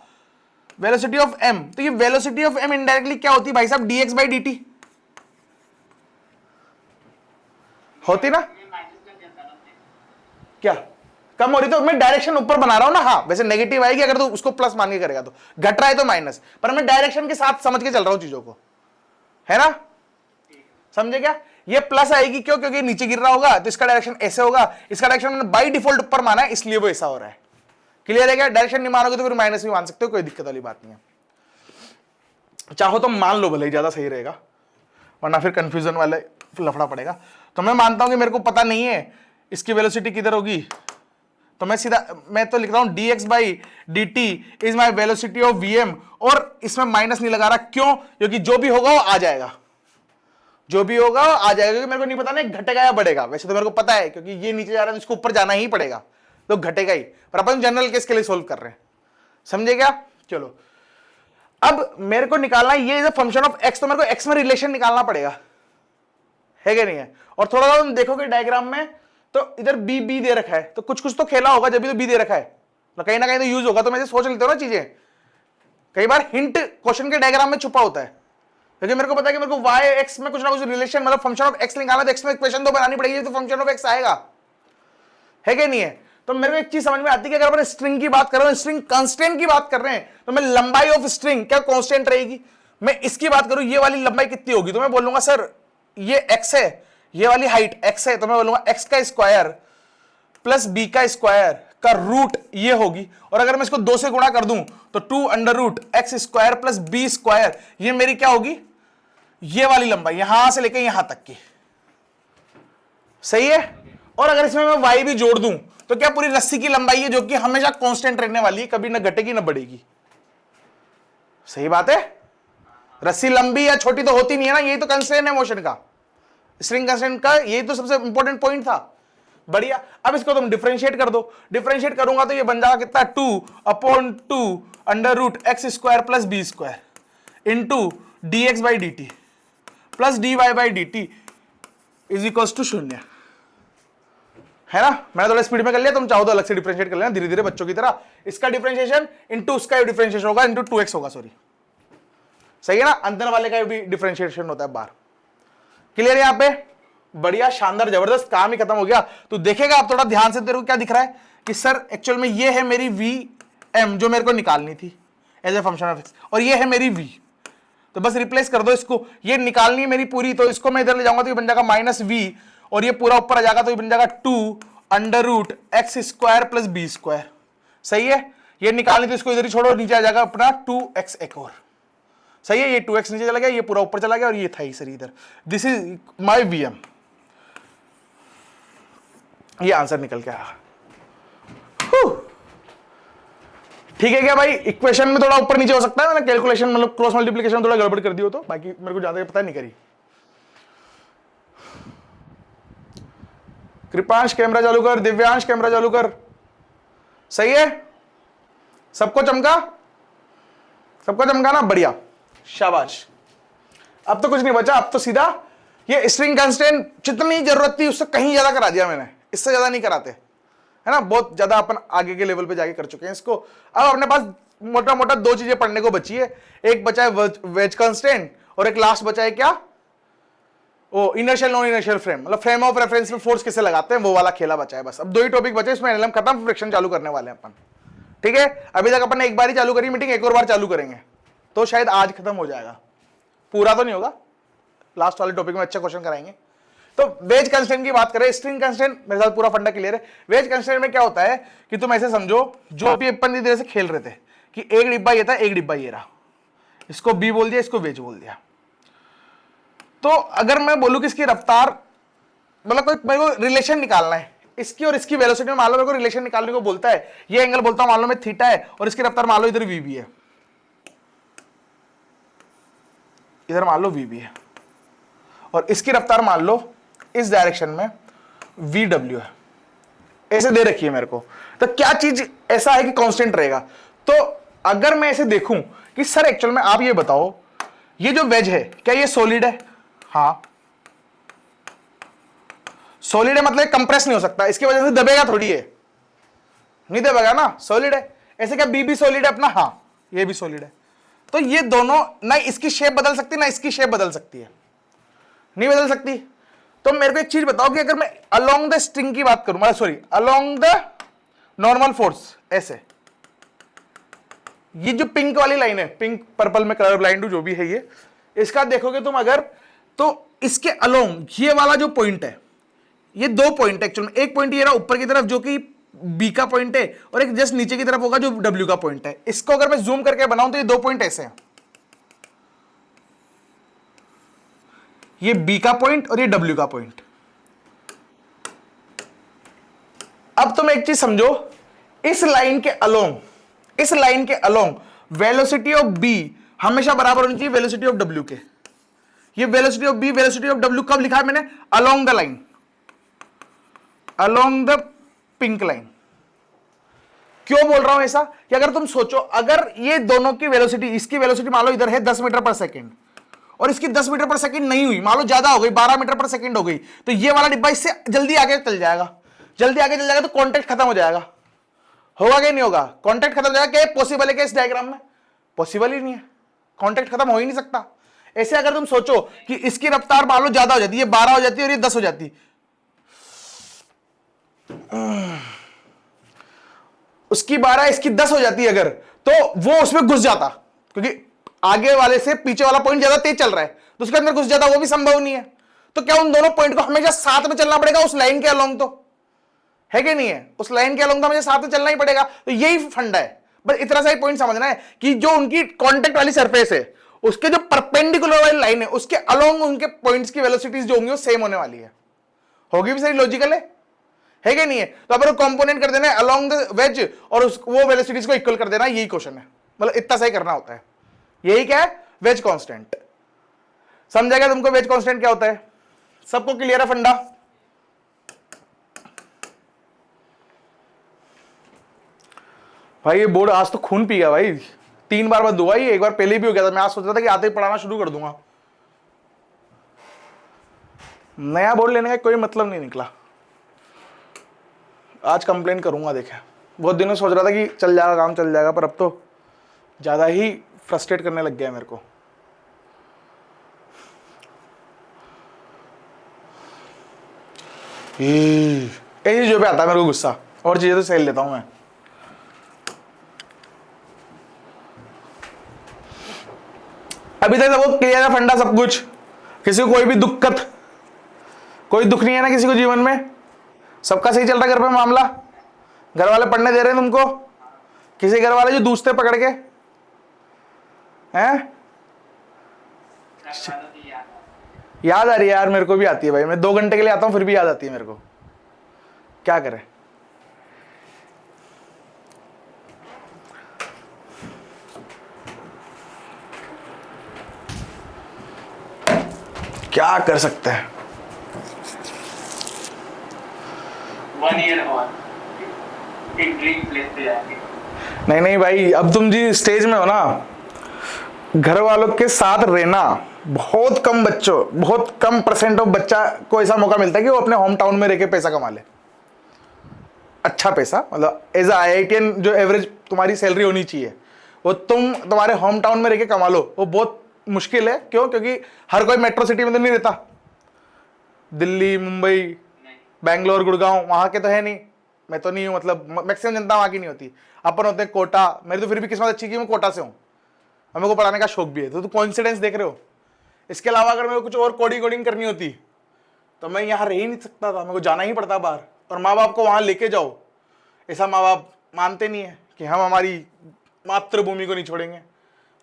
वेलोसिटी ऑफ एम, तो ये वेलोसिटी ऑफ एम इनडायरेक्टली क्या होती है भाई साहब? डीएक्स बाई डी टी होती ना? क्या कम हो रही? तो मैं डायरेक्शन ऊपर बना रहा हूं ना। हाँ वैसे नेगेटिव आएगी अगर तो उसको प्लस मान के करेगा, तो घट रहा है तो माइनस, पर मैं डायरेक्शन के साथ समझ के चल रहा हूं चीजों को, है ना? समझे क्या? ये प्लस आएगी क्यों? क्योंकि नीचे गिर रहा होगा तो इसका डायरेक्शन ऐसे होगा, इसका डायरेक्शन मैंने बाई डिफॉल्ट ऊपर माना है इसलिए वो ऐसा हो रहा है। क्लियर है क्या? डायरेक्शन नहीं मानोगे तो फिर माइनस भी मान सकते हो, कोई दिक्कत वाली बात नहीं है। चाहो तो मान लो भले, ज्यादा सही रहेगा, वरना फिर कंफ्यूजन वाले लफड़ा पड़ेगा। तो मैं मानता हूं कि मेरे को पता नहीं है इसकी वेलोसिटी किधर होगी, तो मैं तो लिख रहा हूं dx by D T is my velocity of vm, और इसमें माइनस नहीं लगा रहा। क्यों? क्योंकि जो भी होगा वो आ जाएगा, जो भी होगा वो आ जाएगा, क्योंकि मेरे को नहीं पता नहीं घटेगा या बढ़ेगा। वैसे तो मेरे को पता है क्योंकि ये नीचे जा रहा है तो इसको ऊपर जाना ही पड़ेगा, तो घटेगा ही, पर अपन जनरल केस के लिए सोल्व कर रहे हैं। समझे क्या? चलो अब मेरे को निकालना है ये is a function of x, तो मेरे को x में रिलेशन निकालना पड़ेगा, है कि नहीं है? और थोड़ा सा तुम देखोगे डायग्राम में तो इधर b दे रखा है, तो कुछ कुछ तो खेला होगा जब भी तो b दे रखा है, तो कहीं ना कहीं तो यूज होगा। तो मैं सोच लेते हो ना चीजें, कई बार हिंट क्वेश्चन के डायग्राम में छुपा होता है, क्योंकि मेरे को पता है कि मेरे को y x में कुछ ना कुछ रिलेशन, मतलब फंक्शन ऑफ x निकालना, तो x में इक्वेशन तो बनानी पड़ेगी तो फंक्शन ऑफ x आएगा, है कि नहीं है? तो मेरे को एक चीज समझ में आती है कि अगर अपन स्ट्रिंग की बात कर रहे हैं, स्ट्रिंग कांस्टेंट की बात कर रहे हैं, तो मैं लंबाई ऑफ स्ट्रिंग क्या कांस्टेंट रहेगी। मैं इसकी बात करूं, ये वाली लंबाई कितनी होगी, तो मैं बोलूंगा सर ये x है, ये वाली हाइट x है, तो मैं बोलूंगा x का स्क्वायर प्लस b का स्क्वायर का रूट ये होगी। और अगर मैं इसको 2 से गुणा कर दूं तो 2 under root X square plus B square, ये मेरी क्या होगी, ये वाली लंबाई यहां से लेकर यहां तक की। सही है। और अगर इसमें मैं y भी जोड़ दूं तो क्या पूरी रस्सी की लंबाई है, जो कि हमेशा कांस्टेंट रहने वाली है, कभी ना घटेगी ना बढ़ेगी। सही बात है। रस्सी लंबी या छोटी तो होती नहीं है ना, यही तो कंस्ट्रेंट है मोशन का, स्ट्रिंग कंस्ट्रेंट का, यही तो सबसे इंपॉर्टेंट पॉइंट था। बढ़िया। अब इसको तुम डिफरेंशिएट कर दो, डिफरेंशिएट करूंगा तो ये बन जाएगा कितना, 2/2 under root X square plus B square into D X by D T plus D Y by D T is equal to 0, है ना। मैंने थोड़ा स्पीड में कर लिया, तुम चाहो तो अलग से डिफरेंशिएट कर लेना धीरे धीरे बच्चों की तरह। इसका डिफरेंशिएशन इंटू उसका डिफरेंशिएशन होगा, इंटू 2x होगा, सॉरी। सही है ना, अंदर वाले का भी डिफरेंशिएशन होता है बाहर। क्लियर है यहाँ पे। बढ़िया, शानदार, जबरदस्त, काम ही खत्म हो गया। तो देखेगा आप थोड़ा ध्यान से, तेरे को क्या दिख रहा है कि सर एक्चुअल में ये है मेरी वी एम जो मेरे को निकालनी थी as a function of X, और ये है मेरी वी। तो बस रिप्लेस कर दो इसको, ये निकालनी है मेरी पूरी, तो इसको मैं इधर ले जाऊंगा तो ये बन जाएगा माइनस वी, और ये पूरा ऊपर आ जाएगा तो ये बन जाएगा 2 under root X square plus B square. सही है। ये निकालनी तो इसको इधर ही छोड़ो, नीचे आ जाएगा अपना 2x एक और। सही है, ये 2x नीचे चला गया, ये पूरा ऊपर चला गया, और ये था सर इधर। This is my V M. ये आंसर निकल के आया। ठीक है क्या भाई। इक्वेशन में थोड़ा ऊपर नीचे हो सकता है, मैंने कैलकुलेशन मतलब क्रॉस मल्टीप्लिकेशन थोड़ा गड़बड़ कर दी हो, तो बाकी मेरे को ज्यादा पता नहीं करी। कृपांश कैमरा चालू कर, दिव्यांश कैमरा चालू कर। सही है, सबको चमका, सबको चमका ना, बढ़िया, शाबाश। अब तो कुछ नहीं बचा, अब तो सीधा ये स्ट्रिंग कांस्टेंट जितनी जरूरत थी उससे कहीं ज्यादा करा दिया मैंने, इससे ज्यादा नहीं कराते, है ना। बहुत ज्यादा अपन आगे के लेवल पे जाके कर चुके हैं इसको। अब अपने पास मोटा मोटा 2 चीजें पढ़ने को बची है, एक बचा है वेज कांस्टेंट, और एक लास्ट बचा है क्या, ओ इनर्शियल नॉन इनर्शियल फ्रेम, मतलब फ्रेम ऑफ रेफरेंस में फोर्स किसे लगाते हैं, वो वाला खेला बचा है बस। अब 2 ही टॉपिक बचे, इसमें एनएलएम खत्म, फ्रिक्शन चालू करने वाले हैं अपन। ठीक है, अभी तक अपन ने एक बार ही चालू करी मीटिंग, एक और बार चालू करेंगे तो शायद आज खत्म हो जाएगा, पूरा तो नहीं होगा, लास्ट वाले टॉपिक में अच्छा क्वेश्चन कराएंगे। तो वेज कंस्टेंट की बात करें, स्ट्रिंग कंस्टेंट मेरे साथ पूरा फंडा क्लियर है। वेज कंस्टेंट में क्या होता है कि तुम ऐसे समझो, जो भी अपन धीरे से खेल रहे थे कि एक डिब्बा ये था, एक डिब्बा ये रहा, इसको बी बोल दिया, इसको वेज बोल दिया। तो अगर मैं बोलूं कि इसकी रफ्तार, मतलब कोई मेरे को रिलेशन निकालना है इसकी और इसकी वेलोसिटी में, मान लो मेरे को रिलेशन निकालने को बोलता है, ये एंगल बोलता हूं मान लो मैं थीटा है, और इसकी रफ्तार मान लो इधर वी भी है, इधर मान लो वी भी है, और इसकी रफ्तार मान लो इस डायरेक्शन में वी डब्ल्यू है, ऐसे दे रखी है मेरे को। तो क्या चीज ऐसा है कि कांस्टेंट रहेगा। तो अगर मैं ऐसे देखूं कि सर एक्चुअल में आप ये बताओ, ये जो वेज है क्या ये सॉलिड है, हाँ सॉलिड है, मतलब कंप्रेस नहीं हो सकता, इसकी वजह से दबेगा थोड़ी है, नहीं दबेगा ना, सॉलिड है। ऐसे क्या बी भी सॉलिड है अपना, हाँ ये भी सॉलिड है। तो ये दोनों ना इसकी शेप बदल सकती है ना इसकी शेप बदल सकती है, नहीं बदल सकती। तो मेरे को एक चीज बताओ कि अगर मैं अलोंग द स्ट्रिंग की बात करूं, sorry along the normal force, ऐसे ये जो पिंक वाली लाइन है, पिंक पर्पल में कलर ब्लाइंड जो भी है ये, इसका देखोगे तुम अगर, तो इसके अलोंग ये वाला जो पॉइंट है, ये 2 पॉइंट है एक्चुअल में। एक पॉइंट ये रहा ऊपर की तरफ जो कि बी का पॉइंट है, और एक जस्ट नीचे की तरफ होगा जो डब्ल्यू का पॉइंट है। इसको अगर मैं जूम करके बनाऊं तो ये 2 पॉइंट ऐसे हैं, ये बी का पॉइंट और ये डब्ल्यू का पॉइंट। अब तुम एक चीज समझो, इस लाइन के अलोंग, इस लाइन के अलोंग वेलोसिटी ऑफ बी हमेशा बराबर होनी चाहिए वेलोसिटी ऑफ डब्ल्यू के। ये velocity of B velocity of W कब लिखा है मैंने, along the line, along the pink line. क्यों बोल रहा हूं ऐसा कि अगर तुम सोचो, अगर ये दोनों की वेलोसिटी, इसकी वेलोसिटी मान लो इधर है 10 मीटर पर सेकेंड, और इसकी 10 मीटर पर सेकंड नहीं हुई, मान लो ज्यादा हो गई 12 मीटर पर सेकंड हो गई, तो ये वाला डिब्बा इससे जल्दी आगे चल जाएगा, जल्दी आगे चल जाएगा, तो कांटेक्ट खत्म हो जाएगा। होगा कि नहीं होगा, कांटेक्ट खत्म हो जाएगा। क्या पॉसिबल है क्या इस डायग्राम में, पॉसिबल ही नहीं है, कांटेक्ट खत्म हो ही नहीं सकता। ऐसे अगर तुम सोचो कि इसकी रफ्तार मान लो ज्यादा हो जाती है, 12 हो जाती है और ये 10 हो जाती, उसकी 12 इसकी 10 हो जाती अगर, तो वो उसमें घुस जाता, क्योंकि आगे वाले से पीछे वाला पॉइंट ज्यादा तेज चल रहा है तो उसके अंदर घुस जाता, वो भी संभव नहीं है। तो क्या उन दोनों पॉइंट को हमेशा साथ में चलना पड़ेगा उस लाइन के अलोंग, तो है कि नहीं है, उस लाइन के अलोंग तो हमें साथ में चलना ही पड़ेगा। तो यही फंडा है, बस इतना सा ही पॉइंट समझना है कि जो उनकी कांटेक्ट वाली सरफेस है उसके जो परपेंडिकुलर वाली लाइन है उसके अलोंग उनके पॉइंट्स की वेलोसिटीज जो होंगी वो सेम होने वाली है। होगी भी सही, लॉजिकल है कि नहीं है। तो अपन कंपोनेंट कर देना है अलोंग द वेज और वो वेलोसिटीज को इक्वल कर देना, यही क्वेश्चन है, मतलब इतना सही करना होता है। यही क्या है, वेज कांस्टेंट। समझेगा तुमको वेज कांस्टेंट क्या होता है? सबको क्लियर है फंडा? भाई ये बोर्ड आज तो खून पी गया भाई, 3 बार बंद हुआ, ये एक बार पहले भी हो गया था। मैं आज सोच रहा था कि आते ही पढ़ाना शुरू कर दूंगा, नया बोर्ड लेने का कोई मतलब नहीं निकला। आज कंप्लेन करूंगा, देखें बहुत दिनों सोच रहा था कि चल जाएगा काम, चल जाएगा, पर अब तो ज्यादा ही फ्रस्ट्रेट करने लग गया मेरे को। ऐसी जो पे आता है मेरे को गुस्सा, और चीजें तो सह लेता हूं मैं। अभी तक सबको क्लियर है फंडा सब कुछ? किसी को कोई भी दिक्कत, कोई दुख नहीं है ना किसी को जीवन में? सबका सही चल रहा है घर पे मामला? घर वाले पढ़ने दे रहे हैं तुमको? किसी घर वाले जो दूसरे पकड़ के हैं? याद आ रही है यार, मेरे को भी आती है भाई, मैं 2 घंटे के लिए आता हूं फिर भी याद आती है मेरे को, क्या करें। क्या कर सकते हैं। 1 ईयर और एक ड्रीम प्लेस पे जाएंगे। नहीं भाई, अब तुम जी स्टेज में हो ना, घर वालों के साथ रहना, बहुत कम बच्चों, बहुत कम परसेंट ऑफ बच्चा को ऐसा मौका मिलता है कि वो अपने होम टाउन में रह के पैसा कमा ले, अच्छा पैसा, मतलब एज IITian जो एवरेज तुम्हारी सैलरी होनी चाहिए वो तुम्हारे होम टाउन में रह के कमा लो, वो बहुत मुश्किल है। क्यों? क्योंकि हर कोई मेट्रो सिटी में तो नहीं रहता, दिल्ली, मुंबई, बैंगलोर, गुड़गांव वहां के तो है नहीं, मैं तो नहीं हूं, मतलब मैक्सिमम जनता वहां की नहीं होती। अपन होते हैं कोटा, मेरी तो फिर भी किस्मत अच्छी कि मैं कोटा से हूं, मेरे को पढ़ाने का शौक भी है, तो कोइंसिडेंस देख रहे हो। इसके अलावा अगर मेरे को कुछ और कोडिंग करनी होती तो मैं यहाँ रह ही नहीं सकता था, मेरे को जाना ही पड़ता बाहर। और माँ बाप को वहां लेके जाओ, ऐसा माँ बाप मानते नहीं है कि हम हमारी मातृभूमि को नहीं छोड़ेंगे,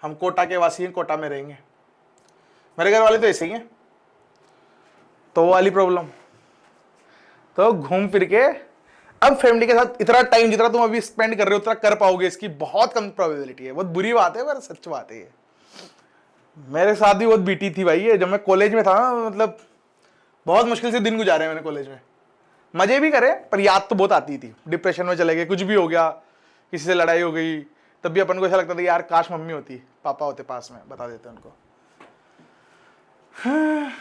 हम कोटा के वासी हैं, कोटा में रहेंगे। मेरे घर वाले तो ऐसे ही हैं, तो वो वाली प्रॉब्लम। तो घूम फिर के अब फैमिली के साथ इतना टाइम जितना तुम अभी स्पेंड कर रहे हो उतना कर पाओगे, इसकी बहुत कम प्रोबेबिलिटी है। बहुत बुरी बात है पर सच बात है ये। मेरे साथ भी बहुत बीटी थी भाई ये, जब मैं कॉलेज में था ना, मतलब बहुत मुश्किल से दिन गुजारे मैंने कॉलेज में। मजे भी करे पर याद तो बहुत आती थी, डिप्रेशन में चले गए, कुछ भी हो गया, किसी से लड़ाई हो गई, तब भी अपन को ऐसा लगता था यार काश मम्मी होती, पापा होते पास में, बता देते उनको।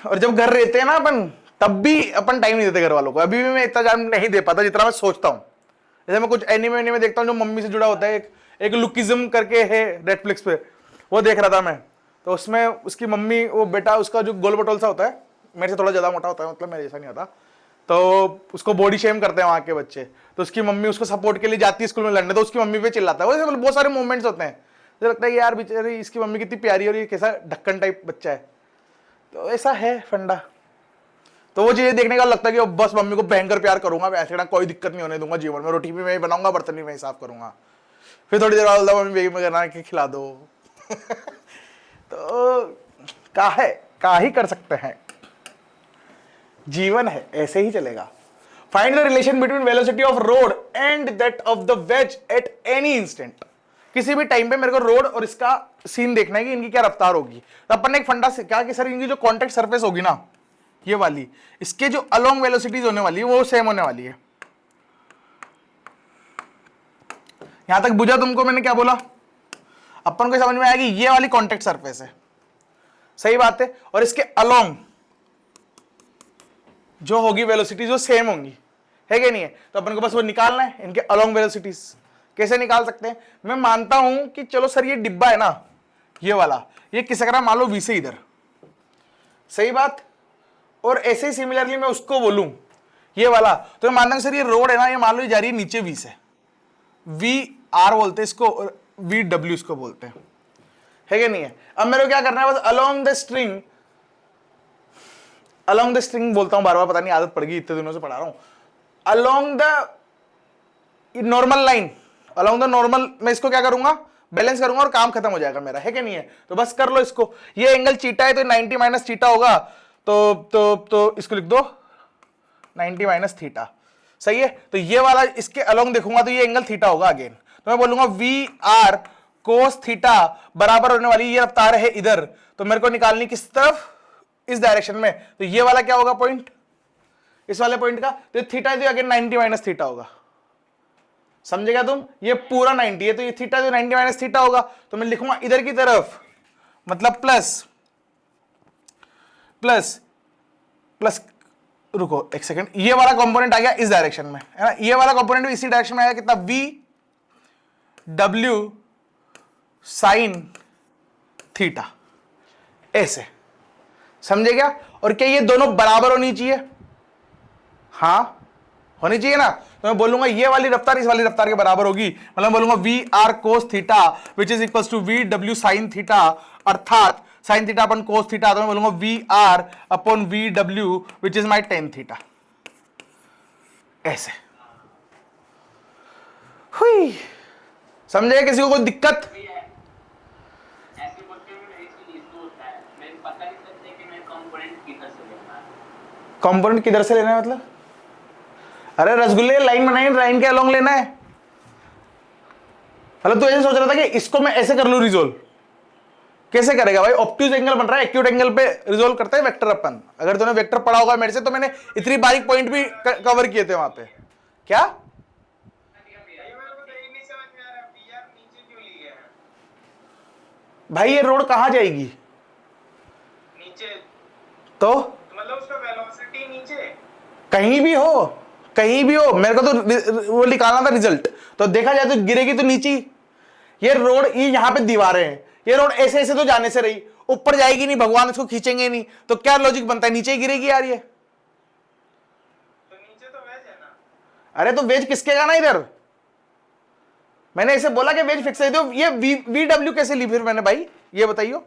और जब घर रहते हैं ना अपन, तब भी अपन टाइम नहीं देते घर वालों को। अभी भी मैं इतना टाइम नहीं दे पाता जितना मैं सोचता हूँ। जैसे मैं कुछ एनिमे देखता हूँ जो मम्मी से जुड़ा होता है, एक लुकिज्म करके है नेटफ्लिक्स पे, वो देख रहा था मैं। तो उसमें उसकी मम्मी, वो बेटा उसका जो गोल बटोल सा होता है, मेरे से थोड़ा ज्यादा मोटा होता है, मतलब मेरे जैसा नहीं होता, तो उसको बॉडी शेम करते हैं वहां के बच्चे। तो उसकी मम्मी उसको सपोर्ट के लिए जाती है स्कूल में लड़ने, तो उसकी मम्मी पे चिल्लाता है। वो बहुत सारे मोमेंट्स होते हैं, मुझे लगता है यार बेचारी इसकी मम्मी कितनी प्यारी और ये कैसा ढक्कन टाइप बच्चा है। तो ऐसा है फंडा। तो वो चीजें देखने का लगता है कि बस मम्मी को भयंकर प्यार करूंगा, ऐसे ना कोई दिक्कत नहीं होने दूंगा जीवन में, रोटी भी मैं ही बनाऊंगा, बर्तन भी मैं ही साफ करूंगा। फिर थोड़ी देर बाद मम्मी बेगी में करना कि खिला दो। तो का ही कर सकते हैं, जीवन है ऐसे ही चलेगा। Find the relation between velocity of road and that of the ways at any instant. किसी भी टाइम पे मेरे को रोड और इसका सीन देखना है कि इनकी क्या रफ्तार होगी। तो अपन ने एक फंडा से क्या कि सर इनकी जो कॉन्टेक्ट सरफेस होगी ना, ये वाली, इसके जो अलोंग वेलोसिटीज होने वाली है वो सेम होने वाली है। यहां तक बुझा तुमको मैंने क्या बोला? अपन को समझ में आया कि ये वाली कॉन्टेक्ट सरफेस है, सही बात है, और इसके अलोंग जो होगी वेलोसिटीज वो सेम होंगी, है कि नहीं है? तो अपन को बस वो निकालना है, इनके अलोंग वेलोसिटीज। कैसे निकाल सकते हैं? मैं मानता हूं कि चलो सर ये डिब्बा है ना, ये वाला, ये किसका मान लो V से इधर, सही बात। और ऐसे ही सिमिलरली मैं उसको बोलूं ये वाला, तो मैं मानता हूं सर ये रोड है ना, ये मान लो जा रही है नीचे V से, वी आर बोलते हैं इसको, और वी डब्ल्यू इसको बोलते हैं, है कि नहीं है। अब मेरे को क्या करना है, बस along the string, along the string बोलता हूं बार बार, पता नहीं आदत पड़ गई, इतने दिनों से पढ़ा रहा हूं। Along the normal line, along the normal, मैं इसको क्या करूंगा, बैलेंस करूंगा और काम खत्म हो जाएगा मेरा, है कि नहीं है। तो बस कर लो इसको, ये एंगल चीटा है तो 90 माइनस थीटा होगा, तो इसको लिख दो 90 माइनस थीटा, सही है। तो ये वाला इसके अलोंग देखूंगा तो ये एंगल थीटा होगा अगेन, तो मैं बोलूंगा वी आर कोस थीटा बराबर होने वाली, ये रफ्तार है इधर, तो मेरे को निकालनी किस तरफ, इस डायरेक्शन में, तो ये वाला क्या होगा पॉइंट, इस वाले पॉइंट का, तो थीटा है तो अगेन 90 माइनस थीटा होगा, समझेगा तुम, ये पूरा 90 है तो ये थीटा जो 90 माइनस थीटा होगा, तो मैं लिखूंगा इधर की तरफ, मतलब प्लस प्लस प्लस, रुको एक सेकंड, ये वाला कंपोनेंट आ गया इस डायरेक्शन में, है ना, ये वाला कंपोनेंट भी इसी डायरेक्शन में आया, कितना, वी डब्ल्यू साइन थीटा, ऐसे, समझे क्या। और क्या ये दोनों बराबर होनी चाहिए, हाँ होनी चाहिए ना, तो मैं बोलूंगा ये वाली रफ्तार इस वाली रफ्तार के बराबर होगी, मतलब बोलूंगा V R cos theta which is equal to V W sine theta, अर्थात sine theta upon cos theta, तो मैं बोलूंगा V R upon V W which is my tan theta, ऐसे, हुई, समझे, किसी को कोई दिक्कत। ऐसे बोलते हुए मेरी चीज इसको होता है, मैं पता नहीं चलता कि मैं कंपोनेंट किधर से लेना है। कंपोनेंट किधर से लेना है मतलब, अरे रसगुल्ले लाइन बनाई, लाइन के अलोंग लेना है, मतलब तू ऐसे सोच रहा था कि इसको मैं ऐसे कर लूं रिजोल्व, कैसे करेगा भाई, ऑब्ट्यूज एंगल बन रहा है, एक्यूट एंगल पे रिजोल्व करते हैं वेक्टर अपन, अगर तूने वेक्टर पढ़ा होगा मेरे से तो मैंने इतनी बारीक पॉइंट भी कवर किए थे वहां पे, क्या भाई ये रोड कहां जाएगी, नीचे, तो मतलब उसका वेलोसिटी नीचे, कहीं भी हो, कहीं भी हो, मेरे को तो वो निकालना था रिजल्ट, तो देखा जाए तो गिरेगी तो नीचे, ये रोड, ये यहां पे दीवारें हैं, ये रोड ऐसे ऐसे तो जाने से रही, ऊपर जाएगी नहीं, भगवान इसको खींचेंगे नहीं, तो क्या लॉजिक बनता है, नीचे ही गिरेगी यार ये, तो नीचे तो वेज है ना। अरे तो वेज किसके का ना इधर, मैंने ऐसे बोला कि वेज फिक्स है, तो ये वी डब्ल्यू कैसे ली फिर मैंने, भाई ये बताइयो,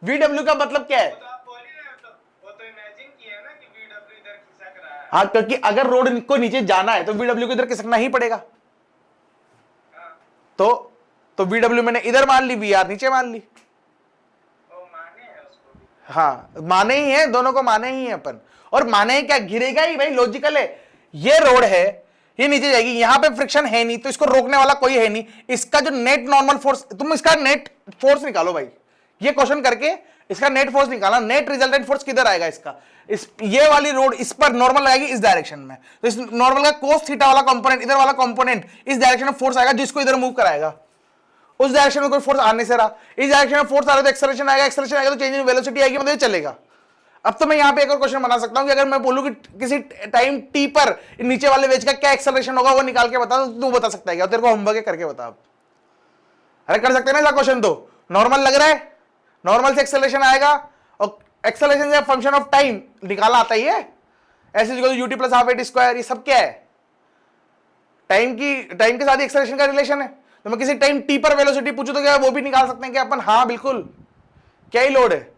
वी डब्ल्यू का मतलब क्या है, तो आप बोल ही रहे हो, तो वो तो इमेजिन किया है ना कि VW इधर खिसक रहा है। हाँ, क्योंकि अगर रोड को नीचे जाना है तो वी डब्ल्यू को इधर खिसकना ही पड़ेगा, हाँ, तो वी डब्ल्यू मैंने इधर मान ली, वी आर नीचे मान ली, वो माने है उसको भी। हाँ माने ही है, दोनों को माने ही है अपन, और माने ही क्या, गिरेगा ही भाई, लॉजिकल है, ये रोड है, ये नीचे जाएगी, यहां पे फ्रिक्शन है नहीं तो इसको रोकने वाला कोई है नहीं, इसका जो नेट नॉर्मल फोर्स, तुम इसका नेट फोर्स निकालो भाई, ये क्वेश्चन करके इसका नेट फोर्स निकाला, नेट रिजल्टेंट फोर्स किधर आएगा इसका, इस ये वाली रोड इस पर नॉर्मल लगाएगी इस डायरेक्शन में, तो इस नॉर्मल का कोस थीटा वाला कंपोनेंट, इधर वाला कंपोनेंट इस डायरेक्शन में फोर्स आएगा, जिसको इधर मूव कराएगा, उस डायरेक्शन में कोई फोर्स आने से रहा, इस डायरेक्शन में फोर्स आ रहा है तो एक्सेलरेशन आएगा, एक्सेलरेशन आएगा तो चेंज इन वेलोसिटी आएगी, मतलब चलेगा। अब तो मैं यहां पे एक और क्वेश्चन बना सकता हूं कि अगर मैं बोलूं कि किसी टाइम टी पर नीचे वाले वेज का क्या एक्सेलरेशन होगा, वो निकाल के बता, तो तू बता सकता है क्या, तेरे को होमवर्क है करके बता। अरे कर सकते हैं ना ऐसा क्वेश्चन, तो नॉर्मल लग रहा है, नॉर्मल से एक्सेलरेशन आएगा, और एक्सेलरेशन से फंक्शन ऑफ टाइम निकाला आता ही है, ऐसे UT plus half eighty square, ये सब क्या है, टाइम के साथ एक्सेलरेशन का रिलेशन है, तो मैं किसी टाइम टी पर वेलोसिटी पूछूं तो क्या वो भी निकाल सकते हैं क्या अपन, हाँ बिल्कुल, क्या ही लोड है,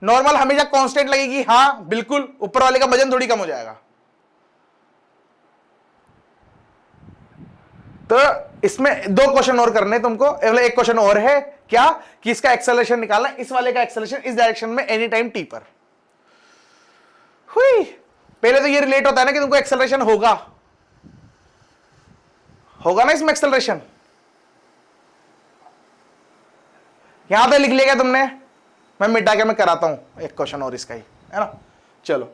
नॉर्मल हमेशा कांस्टेंट लगेगी, हाँ बिल्कुल, ऊपर वाले का वजन थोड़ी कम हो जाएगा। तो इसमें दो क्वेश्चन और करने तुमको, एक क्वेश्चन और है क्या, कि इसका एक्सेलरेशन निकालना, इस वाले का एक्सेलरेशन इस डायरेक्शन में एनी टाइम टी पर, हुई, पहले तो ये रिलेट होता है ना कि तुमको एक्सेलरेशन होगा ना इसमें एक्सेलरेशन, यहां पे लिख लिया तुमने, मैं मिटा के मैं कराता हूं एक क्वेश्चन और इसका ही, है ना। चलो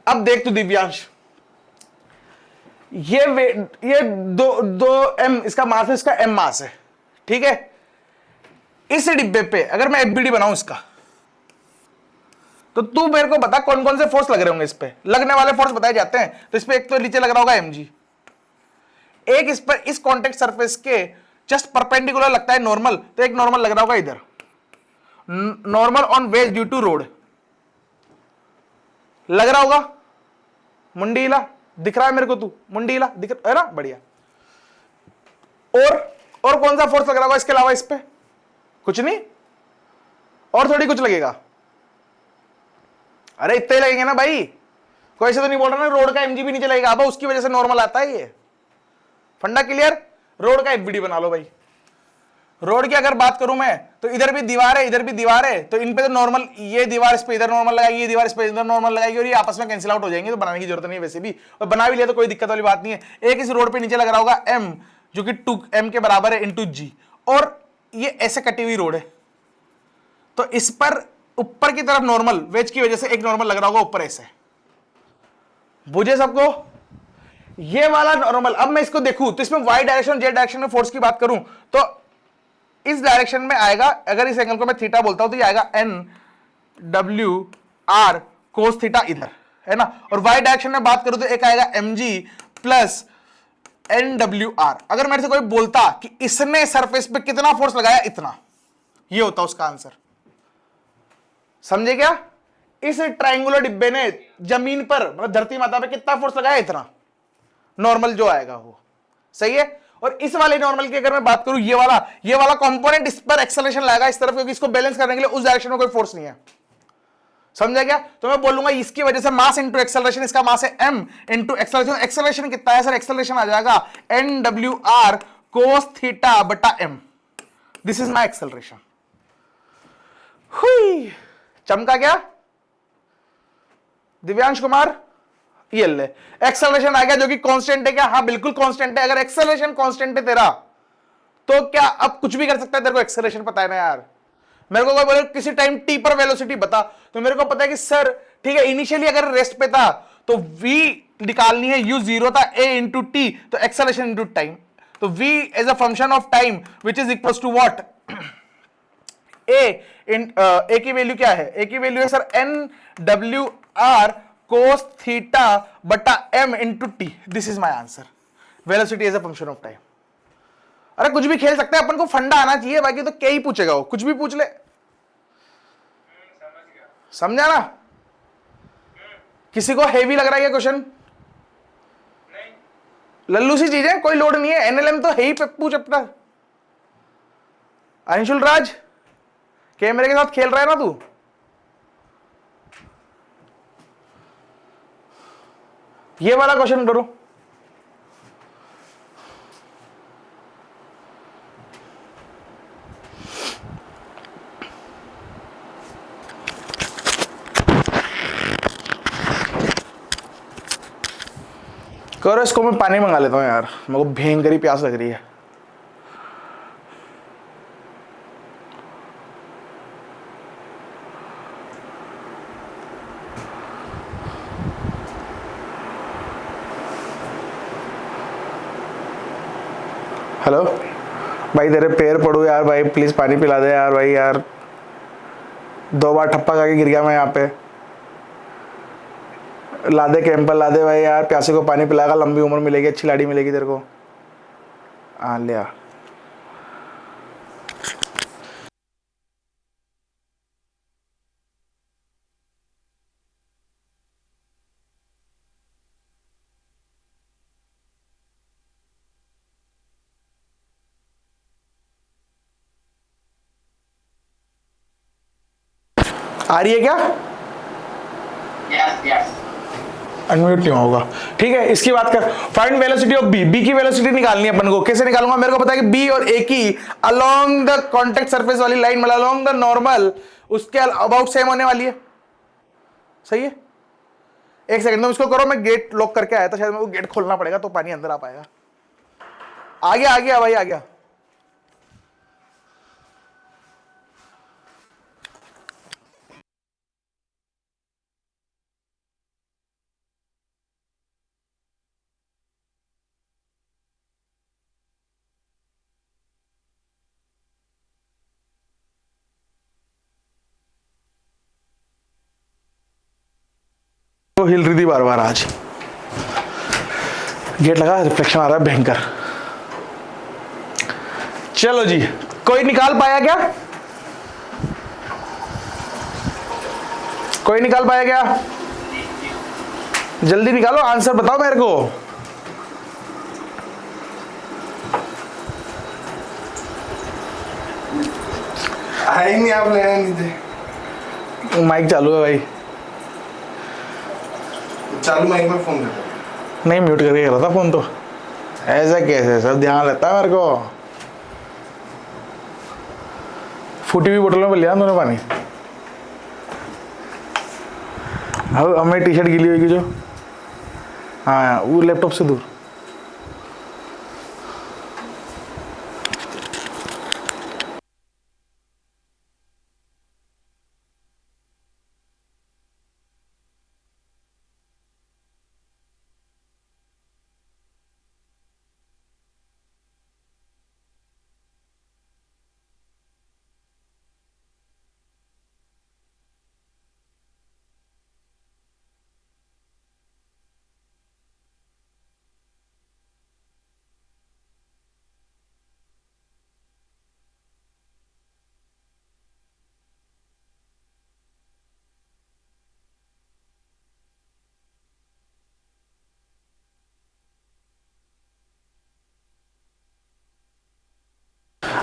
अब देख तू दिव्यांश, ये दो एम इसका मास है, इसका एम मास है, ठीक है, इस डिब्बे पे अगर मैं एफबीडी बनाऊं इसका, तो तू मेरे को बता कौन कौन से फोर्स लग रहे होंगे, इस पे लगने वाले फोर्स बताए जाते हैं, तो इस पे एक तो नीचे लग रहा होगा mg, एक इस पर इस कॉन्टेक्ट सरफेस के जस्ट परपेंडिकुलर लगता है नॉर्मल, तो एक नॉर्मल लग रहा होगा इधर, normal on wedge due to rod लग रहा होगा, मुंडी हिला, दिख रहा है मेरे को, तू मुंडी हिला, दिख रहा है ना, बढ़िया। और कौन सा फोर्स लग रहा होगा इसके अलावा इस पे? कुछ नहीं, और थोड़ी कुछ लगेगा। अरे इतने ही लगेंगे ना भाई, कोई ऐसे तो नहीं बोल रहा ना रोड का एमजी भी नीचे लगेगा। अब उसकी वजह से नॉर्मल आता है। ये फंडा क्लियर? रोड का एफबीडी बना लो भाई। रोड की अगर बात करूं मैं तो इधर भी दीवार है, इधर भी दीवार है, तो इन पे तो नॉर्मल, ये दीवार इस पे इधर नॉर्मल लगाएगी, ये दीवार इस पे इधर नॉर्मल लगाएगी, और ये आपस में कैंसिल आउट हो जाएंगे, तो बनाने की जरूरत नहीं है वैसे भी। और बना भी लिया तो कोई दिक्कत वाली बात नहीं है। एक इस रोड पे नीचे लग रहा होगा एम, जो कि 2m के बराबर है इंटू जी, और ये ऐसे कटी हुई रोड है, तो इस पर ऊपर की तरफ नॉर्मल वेज की वजह से एक नॉर्मल लग रहा होगा ऊपर ऐसे। बुझे सबको? ये वाला नॉर्मल। अब मैं इसको देखूं तो इसमें वाई डायरेक्शन जेड डायरेक्शन में फोर्स की बात करूं तो इस डायरेक्शन में आएगा, अगर इस एंगल को मैं थीटा बोलता हूं तो ये आएगा N W R cos theta इधर, है ना। और वाई डायरेक्शन में बात करूं तो एक आएगा M G plus N W R. अगर मेरे से कोई बोलता कि इसने सरफेस पे कितना फोर्स लगाया, इतना, ये होता उसका आंसर। समझे क्या? इस ट्रायंगुलर डिब्बे ने जमीन पर, मतलब धरती माता पे कितना फोर्स लगाया, इतना नॉर्मल जो आएगा वो। सही है। और इस वाले नॉर्मल की अगर मैं बात करूं, ये वाला कंपोनेंट इस पर एक्सेलरेशन लाएगा इस तरफ, क्योंकि इसको बैलेंस करने के लिए उस डायरेक्शन में कोई फोर्स नहीं है। समझा क्या? तो मैं बोलूंगा इसकी वजह से मास इंटू एक्सेलरेशन, इसका मास है m इंटू एक्सेलरेशन। एक्सेलरेशन कितना है सर? एक्सेलरेशन आ जाएगा N W R cos theta बटा m। This is my acceleration. चमका क्या दिव्यांश कुमार? ये ले एक्सेलरेशन आ गया, जो कि कांस्टेंट है क्या? हाँ बिल्कुल कांस्टेंट है। अगर एक्सेलरेशन कांस्टेंट है तेरा, तो क्या अब कुछ भी कर सकता है? तेरे को एक्सेलरेशन पता है ना यार। मेरे को कोई बोले किसी टाइम टी पर वेलोसिटी बता, तो मेरे को पता है कि सर ठीक है, इनिशियली अगर रेस्ट पे था तो v निकालनी है, u 0 था, a इंटू टी, तो एक्सेलरेशन इंटू टाइम, तो v as a function of time which is equal to what? a की वैल्यू क्या है? a की वैल्यू है sir N W R cos theta बटा m into T. This is my answer. Velocity as a function of time. अरे कुछ भी खेल सकते हैं, अपन को फंडा आना चाहिए, बाकी तो क्या ही पूछेगा वो, कुछ भी पूछ ले। समझा ना? किसी को हेवी लग रहा है क्या क्वेश्चन? लल्लू सी चीजें, कोई लोड नहीं है। एनएलएम तो है ही पप्पू चैप्टर। अंशुल राज, कैमरे के साथ खेल रहा है ना तू? ये वाला क्वेश्चन करो। करो इसको, मैं पानी मंगा लेता हूँ यार, मेरे को भयंकर ही प्यास लग रही है। हेलो भाई, तेरे पैर पड़ू यार भाई, प्लीज पानी पिला दे यार भाई। यार 2 बार ठप्पा खा के गिर गया मैं यहाँ पे। ला दे कैंपल, ला दे भाई यार, प्यासे को पानी पिलाएगा, लंबी उम्र मिलेगी, अच्छी लाड़ी मिलेगी तेरे को। हाँ ले आ। आ रही है क्या? Yes yes. अनम्यूट नहीं होगा, ठीक है। इसकी बात कर, find velocity of B. B की वेलोसिटी निकालनी है अपन को। कैसे निकालूंगा? मेरे को पता है कि बी और ए की अलोंग द कॉन्टेक्ट सरफेस वाली लाइन, मतलब अलोंग द नॉर्मल, उसके अबाउट सेम होने वाली है। सही है। एक सेकंड में इसको करो, मैं गेट लॉक करके आया था, शायद मेरे को गेट खोलना पड़ेगा तो पानी अंदर आ पाएगा। आ गया भाई, आ गया। तो हिल रही थी बार बार। आज गेट लगा, रिफ्लेक्शन आ रहा है भयंकर। चलो जी, कोई निकाल पाया क्या? कोई निकाल पाया क्या? जल्दी निकालो, आंसर बताओ मेरे को। है ही नहीं, आप लेने नहीं थे। माइक चालू है भाई। चालू माइक में फोन कर। नहीं, म्यूट करके कर रहा था फोन तो। ऐसा कैसे सर, ध्यान रहता है मेरे को। फूटी हुई बोतल में लिया उन्होंने पानी। अब हमें टी शर्ट गीली होगी जो, हाँ वो लैपटॉप से दूर।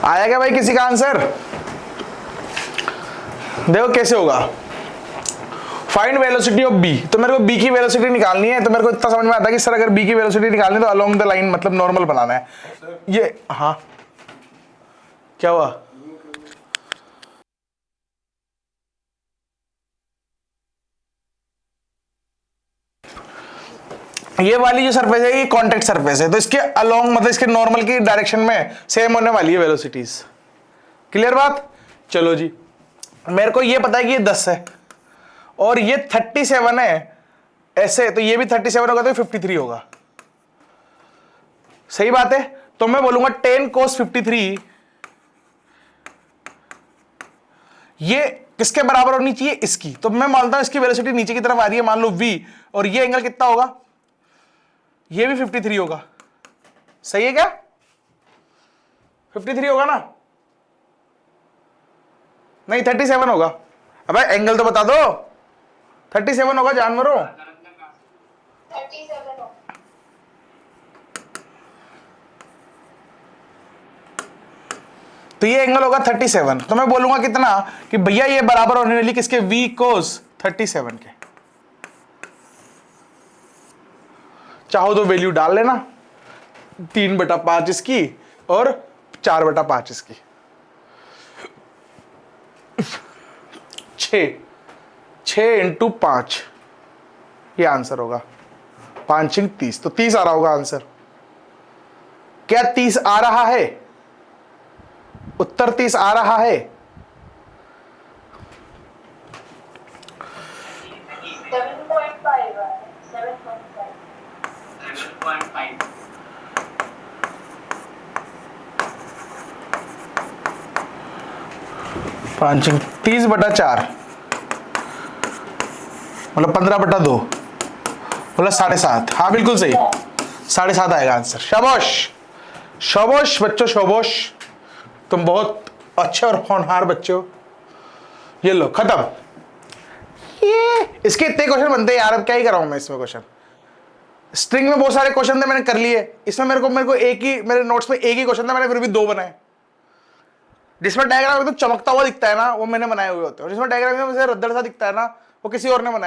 आया क्या भाई किसी का आंसर? देखो कैसे होगा। फाइंड वेलोसिटी ऑफ बी, तो मेरे को बी की वेलोसिटी निकालनी है। तो मेरे को इतना समझ में आता है कि सर अगर बी की वेलोसिटी निकालनी है तो अलोंग द लाइन मतलब नॉर्मल बनाना है। ये हाँ, क्या हुआ? ये वाली जो सरफेस है ये कांटेक्ट सरफेस है, तो इसके अलोंग मतलब इसके नॉर्मल की डायरेक्शन में सेम होने वाली है वेलोसिटीज। क्लियर बात? चलो जी, मेरे को ये पता है कि ये 10 है और ये 37 है ऐसे, तो ये भी 37 होगा तो 53 होगा। सही बात है। तो मैं बोलूंगा 10 cos 53 ये किसके बराबर होनी चाहिए? इसकी। तो मैं मानता हूं इसकी वेलोसिटी नीचे की तरफ आ रही है, मान लो v, और ये एंगल कितना होगा? ये भी 53 होगा। सही है क्या? 53 होगा ना? नहीं 37 होगा। अबे एंगल तो बता दो। 37 होगा जानवरों। 37 हो। तो ये एंगल होगा 37। तो मैं बोलूंगा कितना कि भैया ये बराबर होने वाली किसके? v cos 37 के। चाहो तो वैल्यू डाल लेना, 3/5 इसकी और 4/5 इसकी। 6 × 5 ये आंसर होगा। 5 × 30, तो 30 आ रहा होगा आंसर। क्या 30 आ रहा है? उत्तर 30 आ रहा है? 7.5 है, 7.5। 7.5 5 × 30/4 मतलब 15/2 मतलब 7.5। हाँ बिल्कुल सही, 7.5 आएगा आंसर। शाबाश शाबाश बच्चों, शाबाश, तुम बहुत अच्छे और होनहार बच्चे हो। ये लो खत्म। ये इसके इतने क्वेश्चन बनते हैं यार, अब क्या ही कराऊं मैं इसमें क्वेश्चन। स्ट्रिंग में बहुत सारे क्वेश्चन थे मैंने कर लिए, इसमें मेरे को एक ही, मेरे नोट्स में एक ही क्वेश्चन था, मैंने फिर भी 2 बनाए। जिसमें डायग्राम एकदम चमकता हुआ दिखता है ना वो मैंने बनाए हुए होते हैं, और जिसमें डायग्राम एकदम रद्दड़ सा दिखता है ना वो किसी और ने बनाया।